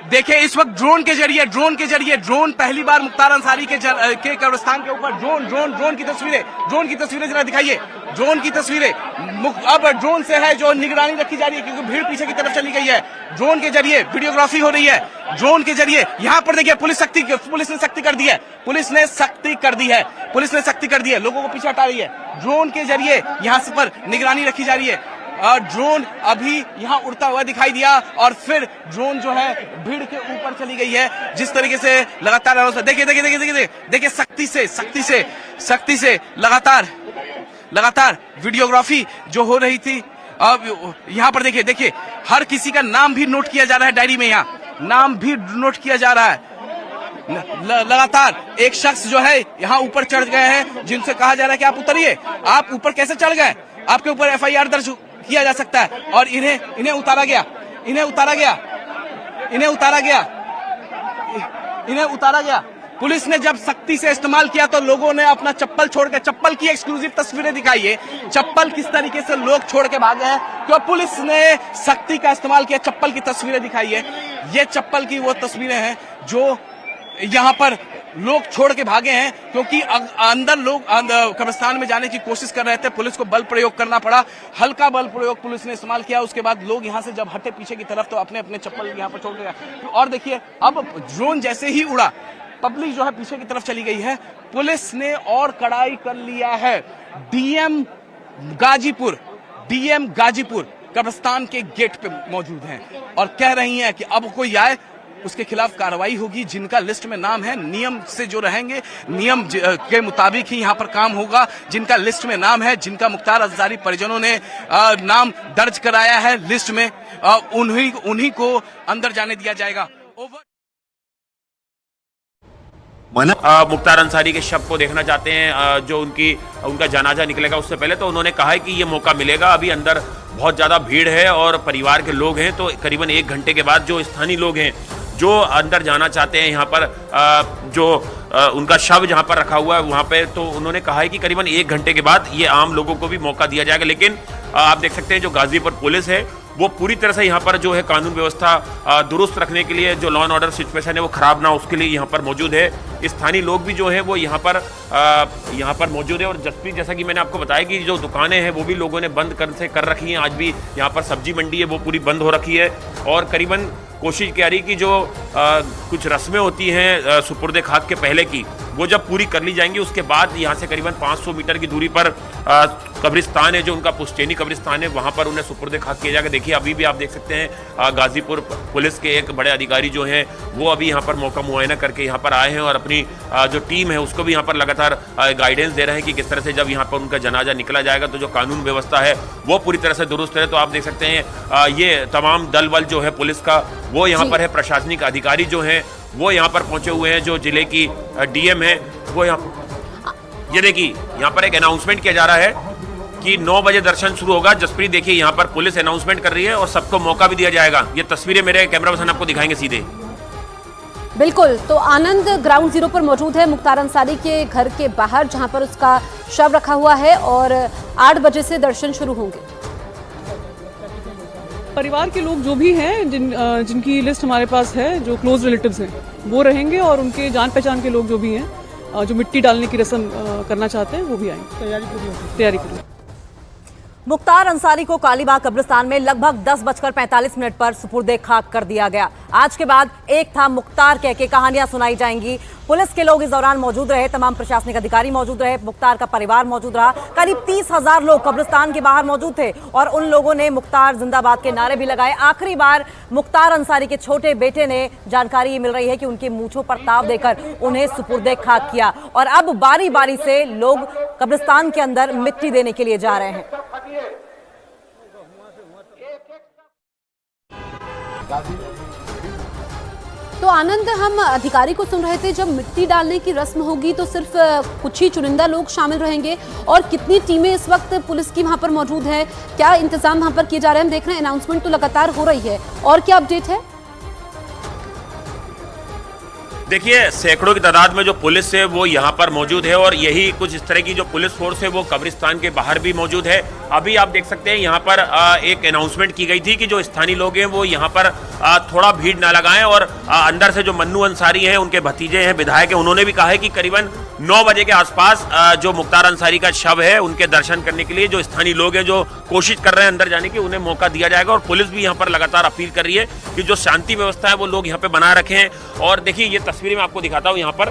देखिए इस वक्त ड्रोन के जरिए पहली बार मुख्तार अंसारी के कब्रिस्तान के ऊपर ड्रोन की तस्वीरें जरा दिखाइए। ड्रोन की तस्वीरें अब ड्रोन से है जो निगरानी रखी जा रही है क्योंकि भीड़ पीछे की तरफ चली गई है। ड्रोन के जरिए वीडियोग्राफी हो रही है। ड्रोन के जरिए यहाँ पर देखिए पुलिस ने सख्ती कर दी है। पुलिस ने सख्ती कर दी है, लोगों को पीछे हटा रही है। ड्रोन के जरिए यहाँ से पर निगरानी रखी जा रही है। ड्रोन अभी यहाँ उड़ता हुआ दिखाई दिया और फिर ड्रोन जो है भीड़ के ऊपर चली गई है। जिस तरीके से लगातार देखिए सख्ती से लगातार वीडियोग्राफी जो हो रही थी। अब यहाँ पर देखिए हर किसी का नाम भी नोट किया जा रहा है, डायरी में यहाँ नाम भी नोट किया जा रहा है। लगातार एक शख्स जो है यहाँ ऊपर चढ़ गए हैं, जिनसे कहा जा रहा है कि आप उतरिए। आप ऊपर कैसे चढ़ गए? आपके ऊपर FIR दर्ज किया जा सकता है। और इन्हें उतारा गया। पुलिस ने जब सख्ती से इस्तेमाल किया तो लोगों ने अपना चप्पल छोड़ के, चप्पल की एक्सक्लूसिव तस्वीरें दिखाई है। चप्पल किस तरीके से लोग छोड़ के भागे हैं क्योंकि पुलिस ने सख्ती का इस्तेमाल किया, चप्पल की तस्वीरें दिखाई है। ये चप्पल की वो तस्वीरें हैं जो यहाँ पर लोग छोड़ के भागे हैं क्योंकि अंदर लोग कब्रिस्तान में जाने की कोशिश कर रहे थे। पुलिस को बल प्रयोग करना पड़ा, हल्का बल प्रयोग पुलिस ने इस्तेमाल किया। उसके बाद लोग यहाँ से जब हटे पीछे की तरफ तो अपने अपने चप्पल यहाँ पर छोड़ के गए। और देखिए अब ड्रोन जैसे ही उड़ा, पब्लिक जो है पीछे की तरफ चली गई है। पुलिस ने और कड़ाई कर लिया है। डीएम गाजीपुर कब्रिस्तान के गेट पे मौजूद हैं और कह रही हैं कि अब कोई आए उसके खिलाफ कार्रवाई होगी। जिनका लिस्ट में नाम है, नियम से जो रहेंगे, नियम के मुताबिक ही यहाँ पर काम होगा। जिनका लिस्ट में नाम है, जिनका मुख्तार अंसारी परिजनों ने नाम दर्ज कराया है लिस्ट में, उन्हीं को अंदर जाने दिया जाएगा। मुख्तार अंसारी के शव को देखना चाहते हैं, जो उनका जनाजा निकलेगा उससे पहले तो उन्होंने कहा है कि ये मौका मिलेगा। अभी अंदर बहुत ज़्यादा भीड़ है और परिवार के लोग हैं, तो करीबन 1 घंटे के बाद जो स्थानीय लोग हैं जो अंदर जाना चाहते हैं यहाँ पर, उनका शव जहाँ पर रखा हुआ है वहाँ पे, तो उन्होंने कहा है कि करीबन 1 घंटे के बाद ये आम लोगों को भी मौका दिया जाएगा। लेकिन आप देख सकते हैं जो गाजीपुर पुलिस है वो पूरी तरह से यहाँ पर जो है कानून व्यवस्था दुरुस्त रखने के लिए, जो लॉ एंड ऑर्डर सिचुएशन है वो खराब ना, उसके लिए यहाँ पर मौजूद है। स्थानीय लोग भी जो है वो यहाँ पर मौजूद है। और जैसा कि मैंने आपको बताया कि जो दुकानें हैं वो भी लोगों ने बंद कर रखी हैं। आज भी यहाँ पर सब्जी मंडी है वो पूरी बंद हो रखी है और करीबन कोशिश की जा रही कि जो कुछ रस्में होती हैं सुपुर्द खाक के पहले की, वो जब पूरी कर ली जाएंगी उसके बाद यहाँ से करीबन 500 मीटर की दूरी पर कब्रिस्तान है, जो उनका पुश्तैनी कब्रिस्तान है, वहाँ पर उन्हें सुपुर्द खाक किया जाएगा। देखिए अभी भी आप देख सकते हैं गाजीपुर पुलिस के एक बड़े अधिकारी जो हैं वो अभी यहाँ पर मौका मुआयना करके यहाँ पर आए हैं और अपनी जो टीम है उसको भी यहाँ पर लगातार गाइडेंस दे रहे हैं कि किस तरह से जब यहाँ पर उनका जनाजा निकला जाएगा तो जो कानून व्यवस्था है वो पूरी तरह से दुरुस्त है। तो आप देख सकते हैं ये तमाम दल बल जो है पुलिस का वो यहाँ पर है, प्रशासनिक अधिकारी जो हैं वो यहाँ पर पहुंचे हुए हैं, जो जिले की डीएम है वो यहाँ, ये देखिए यहाँ पर एक अनाउंसमेंट किया जा रहा है कि 9 बजे दर्शन शुरू होगा। जसप्रीत देखिए यहाँ पर पुलिस अनाउंसमेंट कर रही है और सबको मौका भी दिया जाएगा। ये तस्वीरें मेरे कैमरा पर्सन आपको दिखाएंगे सीधे। बिल्कुल, तो आनंद ग्राउंड जीरो पर मौजूद है मुख्तार अंसारी के घर के बाहर, जहां पर उसका शव रखा हुआ है और 8 बजे से दर्शन शुरू होंगे। परिवार के लोग जो भी हैं जिनकी लिस्ट हमारे पास है, जो क्लोज रिलेटिव्स हैं वो रहेंगे और उनके जान पहचान के लोग जो भी हैं जो मिट्टी डालने की रस्म करना चाहते हैं वो भी आएंगे। तैयारी पूरी। मुख्तार अंसारी को कालीबाग कब्रिस्तान में लगभग 10:45 पर सुपुर्दे खाक कर दिया गया। आज के बाद एक था मुख्तार कह के कहानियां सुनाई जाएंगी। पुलिस के लोग इस दौरान मौजूद रहे, तमाम प्रशासनिक अधिकारी मौजूद रहे, मुख्तार का परिवार मौजूद रहा। करीब 30,000 लोग कब्रिस्तान के बाहर मौजूद थे और उन लोगों ने मुख्तार जिंदाबाद के नारे भी लगाए। आखिरी बार मुख्तार अंसारी के छोटे बेटे ने, जानकारी ये मिल रही है कि उनके मूंछों पर ताव देकर उन्हें सुपुर्दे खाक किया और अब बारी बारी से लोग कब्रिस्तान के अंदर मिट्टी देने के लिए जा रहे हैं। तो आनंद, हम अधिकारी को सुन रहे थे, जब मिट्टी डालने की रस्म होगी तो सिर्फ कुछ ही चुनिंदा लोग शामिल रहेंगे और कितनी टीमें इस वक्त पुलिस की वहां पर मौजूद है, क्या इंतजाम वहां पर किए जा रहे हैं? हम देख रहे हैं अनाउंसमेंट तो लगातार हो रही है, और क्या अपडेट है? देखिए सैकड़ों की तादाद में जो पुलिस है वो यहाँ पर मौजूद है और यही कुछ इस तरह की जो पुलिस फोर्स है वो कब्रिस्तान के बाहर भी मौजूद है। अभी आप देख सकते हैं यहाँ पर एक अनाउंसमेंट की गई थी कि जो स्थानीय लोग हैं वो यहाँ पर थोड़ा भीड़ ना लगाएं और अंदर से जो मन्नू अंसारी हैं, उनके भतीजे हैं, विधायक हैं, उन्होंने भी कहा है कि करीबन 9 बजे के आसपास जो मुख्तार अंसारी का शव है उनके दर्शन करने के लिए जो स्थानीय लोग हैं जो कोशिश कर रहे हैं अंदर जाने की, उन्हें मौका दिया जाएगा। और पुलिस भी यहाँ पर लगातार अपील कर रही है कि जो शांति व्यवस्था है वो लोग यहाँ पे बना रखे हैं। और देखिए ये तस्वीरें मैं आपको दिखाता हूँ यहाँ पर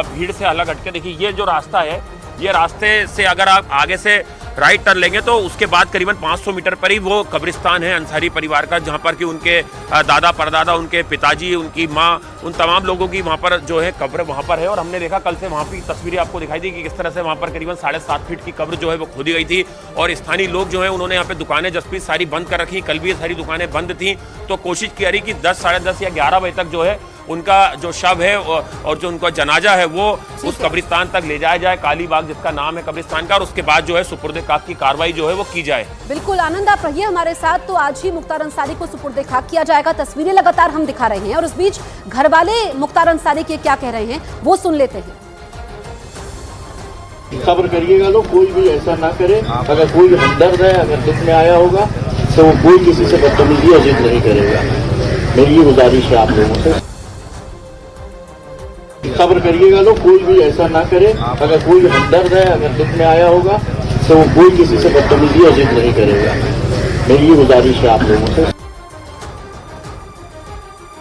भीड़ से अलग हटके। देखिए ये जो रास्ता है, ये रास्ते से अगर आप आगे से राइट टर्न लेंगे तो उसके बाद करीबन 500 मीटर पर ही वो कब्रिस्तान है अंसारी परिवार का, जहाँ पर कि उनके दादा परदादा, उनके पिताजी, उनकी माँ, उन तमाम लोगों की वहाँ पर जो है कब्र वहाँ पर है। और हमने देखा कल से वहाँ की तस्वीरें आपको दिखाई दी कि किस तरह से वहाँ पर करीबन 7.5 फीट की कब्र जो है वो खोदी गई थी और स्थानीय लोग जो है उन्होंने यहाँ पे दुकानें जसप्रीत सारी बंद कर रखी। कल भी ये सारी दुकानें बंद थी, तो कोशिश की जा रही कि 10, साढ़े 10 या 11 बजे तक जो है उनका जो शव है और जो उनका जनाजा है वो उस कब्रिस्तान तक ले जाया जाए, कालीबाग जिसका नाम है कब्रिस्तान का, और उसके बाद जो है सुपुर्दे खाक की कार्रवाई जो है वो की जाए। बिल्कुल आनंद, आप रहिए हमारे साथ। तो आज ही मुख्तार अंसारी को सुपुर्दे खाक किया जाएगा, तस्वीरें लगातार हम दिखा रहे हैं और उस बीच घर वाले मुख्तार अंसारी के क्या कह रहे हैं वो सुन लेते हैं। सब्र करिएगा लोग, कोई भी ऐसा ना करे। अगर कोई हमदर्द है, अगर दुख में आया होगा तो वो कोई किसी से बदतमीजी या जिद नहीं करेगा। मेरी ये गुजारिश है आप लोगों से, सब्र करिएगा लोग, कोई भी ऐसा ना करे। अगर कोई हमदर्द है, अगर दुख में आया होगा तो वो कोई किसी से बदतमीजी या जिद नहीं करेगा। मेरी ये गुजारिश है आप लोगों से।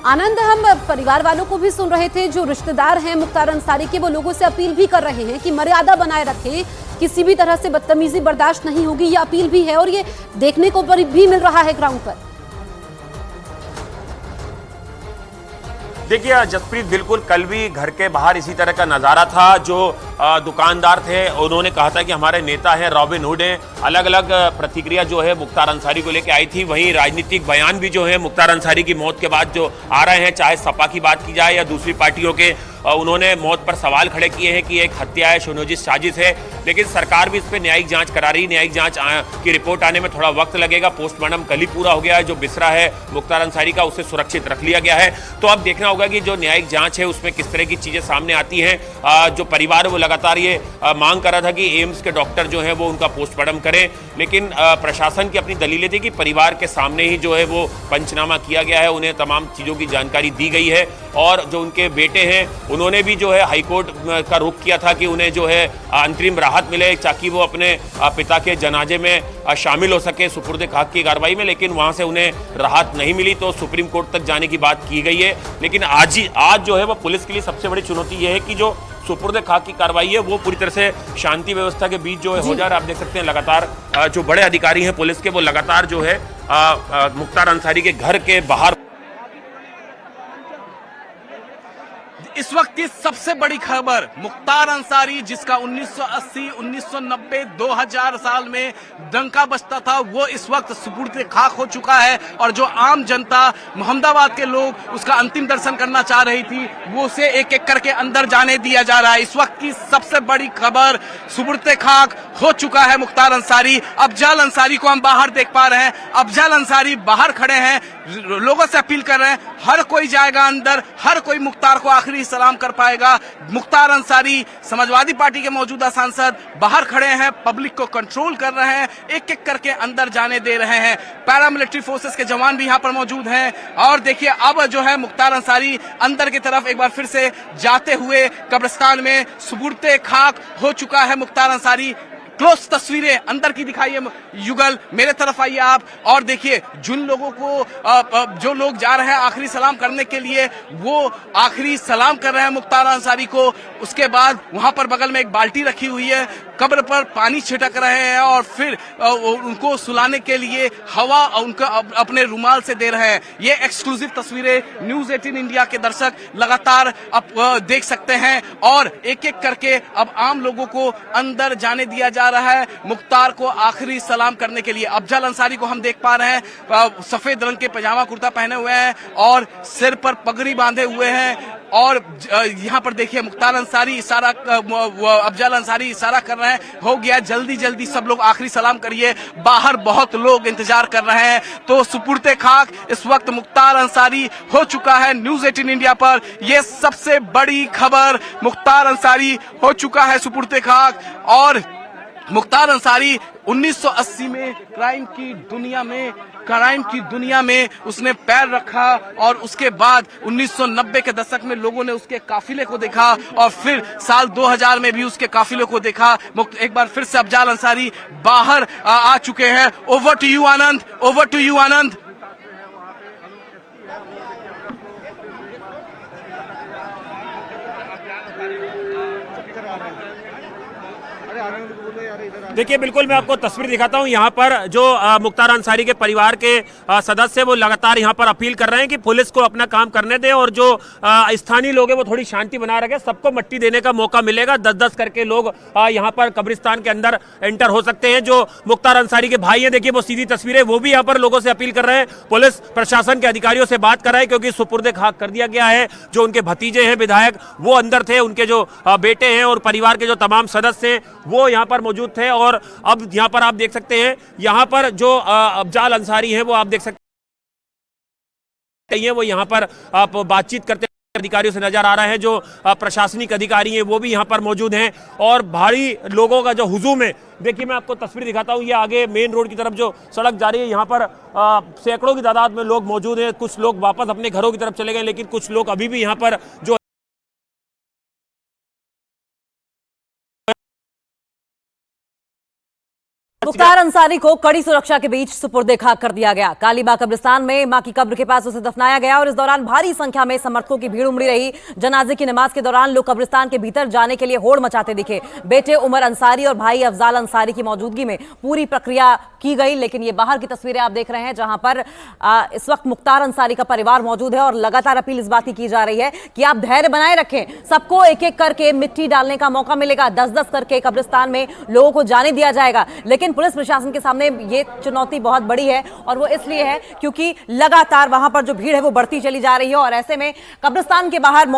आनंद, हम परिवार वालों को भी सुन रहे थे, जो रिश्तेदार हैं मुख्तार अंसारी के, वो लोगों से अपील भी कर रहे हैं कि मर्यादा बनाए रखें, किसी भी तरह से बदतमीजी बर्दाश्त नहीं होगी, ये अपील भी है और ये देखने को भी मिल रहा है ग्राउंड पर। देखिए जसप्रीत, बिल्कुल कल भी घर के बाहर इसी तरह का नज़ारा था। जो दुकानदार थे उन्होंने कहा था कि हमारे नेता हैं, रॉबिन हुड हैं। अलग अलग प्रतिक्रिया जो है मुख्तार अंसारी को लेकर आई थी। वहीं राजनीतिक बयान भी जो है मुख्तार अंसारी की मौत के बाद जो आ रहे हैं, चाहे सपा की बात की जाए या दूसरी पार्टियों के, उन्होंने मौत पर सवाल खड़े किए हैं कि एक हत्या है, सुनियोजित साजिश है। लेकिन सरकार भी इस पर न्यायिक जांच करा रही। न्यायिक जांच की रिपोर्ट आने में थोड़ा वक्त लगेगा। पोस्टमार्टम कल ही पूरा हो गया है। जो बिसरा है मुख्तार अंसारी का, उसे सुरक्षित रख लिया गया है। तो अब देखना होगा कि जो न्यायिक जांच है उसमें किस तरह की चीजें सामने आती हैं। जो परिवार वो लगातार ये मांग कर रहा था कि एम्स के डॉक्टर जो है वो उनका पोस्टमार्टम करें, लेकिन प्रशासन की अपनी दलीलें थी कि परिवार के सामने ही जो है वो पंचनामा किया गया है, उन्हें तमाम चीज़ों की जानकारी दी गई है। और जो उनके बेटे हैं उन्होंने भी जो है हाईकोर्ट का रुख किया था कि उन्हें जो है अंतरिम राहत मिले ताकि वो अपने पिता के जनाजे में शामिल हो सके सुपुर्द खाक की कार्रवाई में, लेकिन वहां से उन्हें राहत नहीं मिली तो सुप्रीम कोर्ट तक जाने की बात की गई है। लेकिन आज जो है वो पुलिस के लिए सबसे बड़ी चुनौती ये है कि जो सुपुर्द खाक की कार्रवाई है वो पूरी तरह से शांति व्यवस्था के बीच जो है हो जा रहा है। आप देख सकते हैं लगातार जो बड़े अधिकारी हैं पुलिस के वो लगातार जो है मुख्तार अंसारी के घर के बाहर। इस वक्त की सबसे बड़ी खबर, मुख्तार अंसारी जिसका 1980, 1990, 2000 साल में डंका बजता था, वो इस वक्त सुपुर्द खाक हो चुका है। और जो आम जनता, मोहम्मदाबाद के लोग उसका अंतिम दर्शन करना चाह रही थी, वो उसे एक एक करके अंदर जाने दिया जा रहा है। इस वक्त की सबसे बड़ी खबर, सुपुर्द खाक हो चुका है मुख्तार अंसारी। अफजल अंसारी को हम बाहर देख पा रहे हैं, अफजल अंसारी बाहर खड़े हैं, लोगों से अपील कर रहे हैं हर कोई जाएगा अंदर, हर कोई मुख्तार को आखिरी सलाम कर पाएगा। मुख्तार अंसारी समाजवादी पार्टी के मौजूदा सांसद बाहर खड़े हैं, पब्लिक को कंट्रोल कर रहे हैं, एक एक करके अंदर जाने दे रहे हैं। पैरामिलिट्री फोर्सेस के जवान भी यहां पर मौजूद हैं। और देखिए अब जो है मुख्तार अंसारी अंदर की तरफ एक बार फिर से जाते हुए कब्रिस्तान में सुपुर्द खाक हो चुका है मुख्तार अंसारी। क्लोज तस्वीरें अंदर की दिखाइए युगल, मेरे तरफ आइए आप और देखिए जिन लोगों को जो लोग जा रहे हैं आखिरी सलाम करने के लिए, वो आखिरी सलाम कर रहे हैं मुख्तार अंसारी को। उसके बाद वहां पर बगल में एक बाल्टी रखी हुई है, कब्र पर पानी छिड़क रहे हैं और फिर उनको सुलाने के लिए हवा उनको अपने रुमाल से दे रहे हैं। ये एक्सक्लूसिव तस्वीरें न्यूज़ 18 इंडिया के दर्शक लगातार देख सकते हैं। और एक एक करके अब आम लोगों को अंदर जाने दिया जा रहा है मुख्तार को आखिरी सलाम करने के लिए। अफजल अंसारी को हम देख पा रहे हैं, सफेद रंग के पजामा कुर्ता पहने हुए हैं और सिर पर पगड़ी बांधे हुए हैं। और यहाँ पर देखिए मुख्तार अंसारी इशारा, अफजल अंसारी इशारा कर रहे हैं, हो गया जल्दी जल्दी सब लोग आखिरी सलाम करिए। बाहर बहुत लोग इंतजार कर रहे हैं। तो सुपुर्द खाक इस वक्त मुख्तार अंसारी हो चुका है। न्यूज़ 18 इंडिया पर यह सबसे बड़ी खबर, मुख्तार अंसारी हो चुका है सुपुर्द खाक। और मुख्तार अंसारी 1980 में क्राइम की दुनिया में उसने पैर रखा और उसके बाद 1990 के दशक में लोगों ने उसके काफिले को देखा और फिर साल 2000 में भी उसके काफिले को देखा। एक बार फिर से अफजल अंसारी बाहर आ चुके हैं। Over to you Anand, over to you Anand. देखिए बिल्कुल मैं आपको तस्वीर दिखाता हूं। यहाँ पर जो मुख्तार अंसारी के परिवार के सदस्य वो लगातार यहाँ पर अपील कर रहे हैं कि पुलिस को अपना काम करने दें और जो स्थानीय लोग हैं वो थोड़ी शांति बना रखें। सबको मट्टी देने का मौका मिलेगा, 10-10 करके लोग यहाँ पर कब्रिस्तान के अंदर एंटर हो सकते हैं। जो मुख्तार अंसारी के भाई हैं, देखिए वो सीधी तस्वीरें, वो भी यहाँ पर लोगों से अपील कर रहे हैं। पुलिस प्रशासन के अधिकारियों से बात कर रहे हैं क्योंकि सुपुर्द खाक कर दिया गया है। जो उनके भतीजे हैं विधायक वो अंदर थे, उनके जो बेटे हैं और परिवार के जो तमाम सदस्य हैं वो यहाँ पर मौजूद थे। और अब यहाँ पर आप देख सकते हैं, यहाँ पर जो अफजल अंसारी हैं वो आप देख सकते हैं, वो यहाँ पर आप बातचीत करते अधिकारियों से नजर आ रहे हैं। जो प्रशासनिक अधिकारी हैं वो भी यहाँ पर मौजूद हैं और भारी लोगों का जो हुजूम है, देखिए मैं आपको तस्वीर दिखाता हूँ। ये आगे मेन रोड की तरफ जो सड़क जा रही है, यहाँ पर सैकड़ों की तादाद में लोग मौजूद हैं। कुछ लोग वापस अपने घरों की तरफ चले गए, लेकिन कुछ लोग अभी भी यहाँ पर जो मुख्तार अंसारी को कड़ी सुरक्षा के बीच सुपुर्द खाक कर दिया गया। कालीबाग कब्रिस्तान में मां की कब्र के पास उसे दफनाया गया और इस दौरान भारी संख्या में समर्थकों की भीड़ उमड़ी रही। जनाजे की नमाज के दौरान लोग कब्रिस्तान के भीतर जाने के लिए होड़ मचाते दिखे। बेटे उमर अंसारी और भाई अफजल अंसारी की मौजूदगी में पूरी प्रक्रिया की गई। लेकिन ये बाहर की तस्वीरें आप देख रहे हैं जहां पर इस वक्त मुख्तार अंसारी का परिवार मौजूद है और लगातार अपील इस बात की जा रही है कि आप धैर्य बनाए रखें, सबको एक एक करके मिट्टी डालने का मौका मिलेगा। 10-10 करके कब्रिस्तान में लोगों को जाने दिया जाएगा। लेकिन पुलिस प्रशासन के सामने ये चुनौती बहुत बड़ी है और वो इसलिए है क्योंकि लगातार वहां पर जो भीड़ है वो बढ़ती चली जा रही है और ऐसे में कब्रिस्तान के बाहर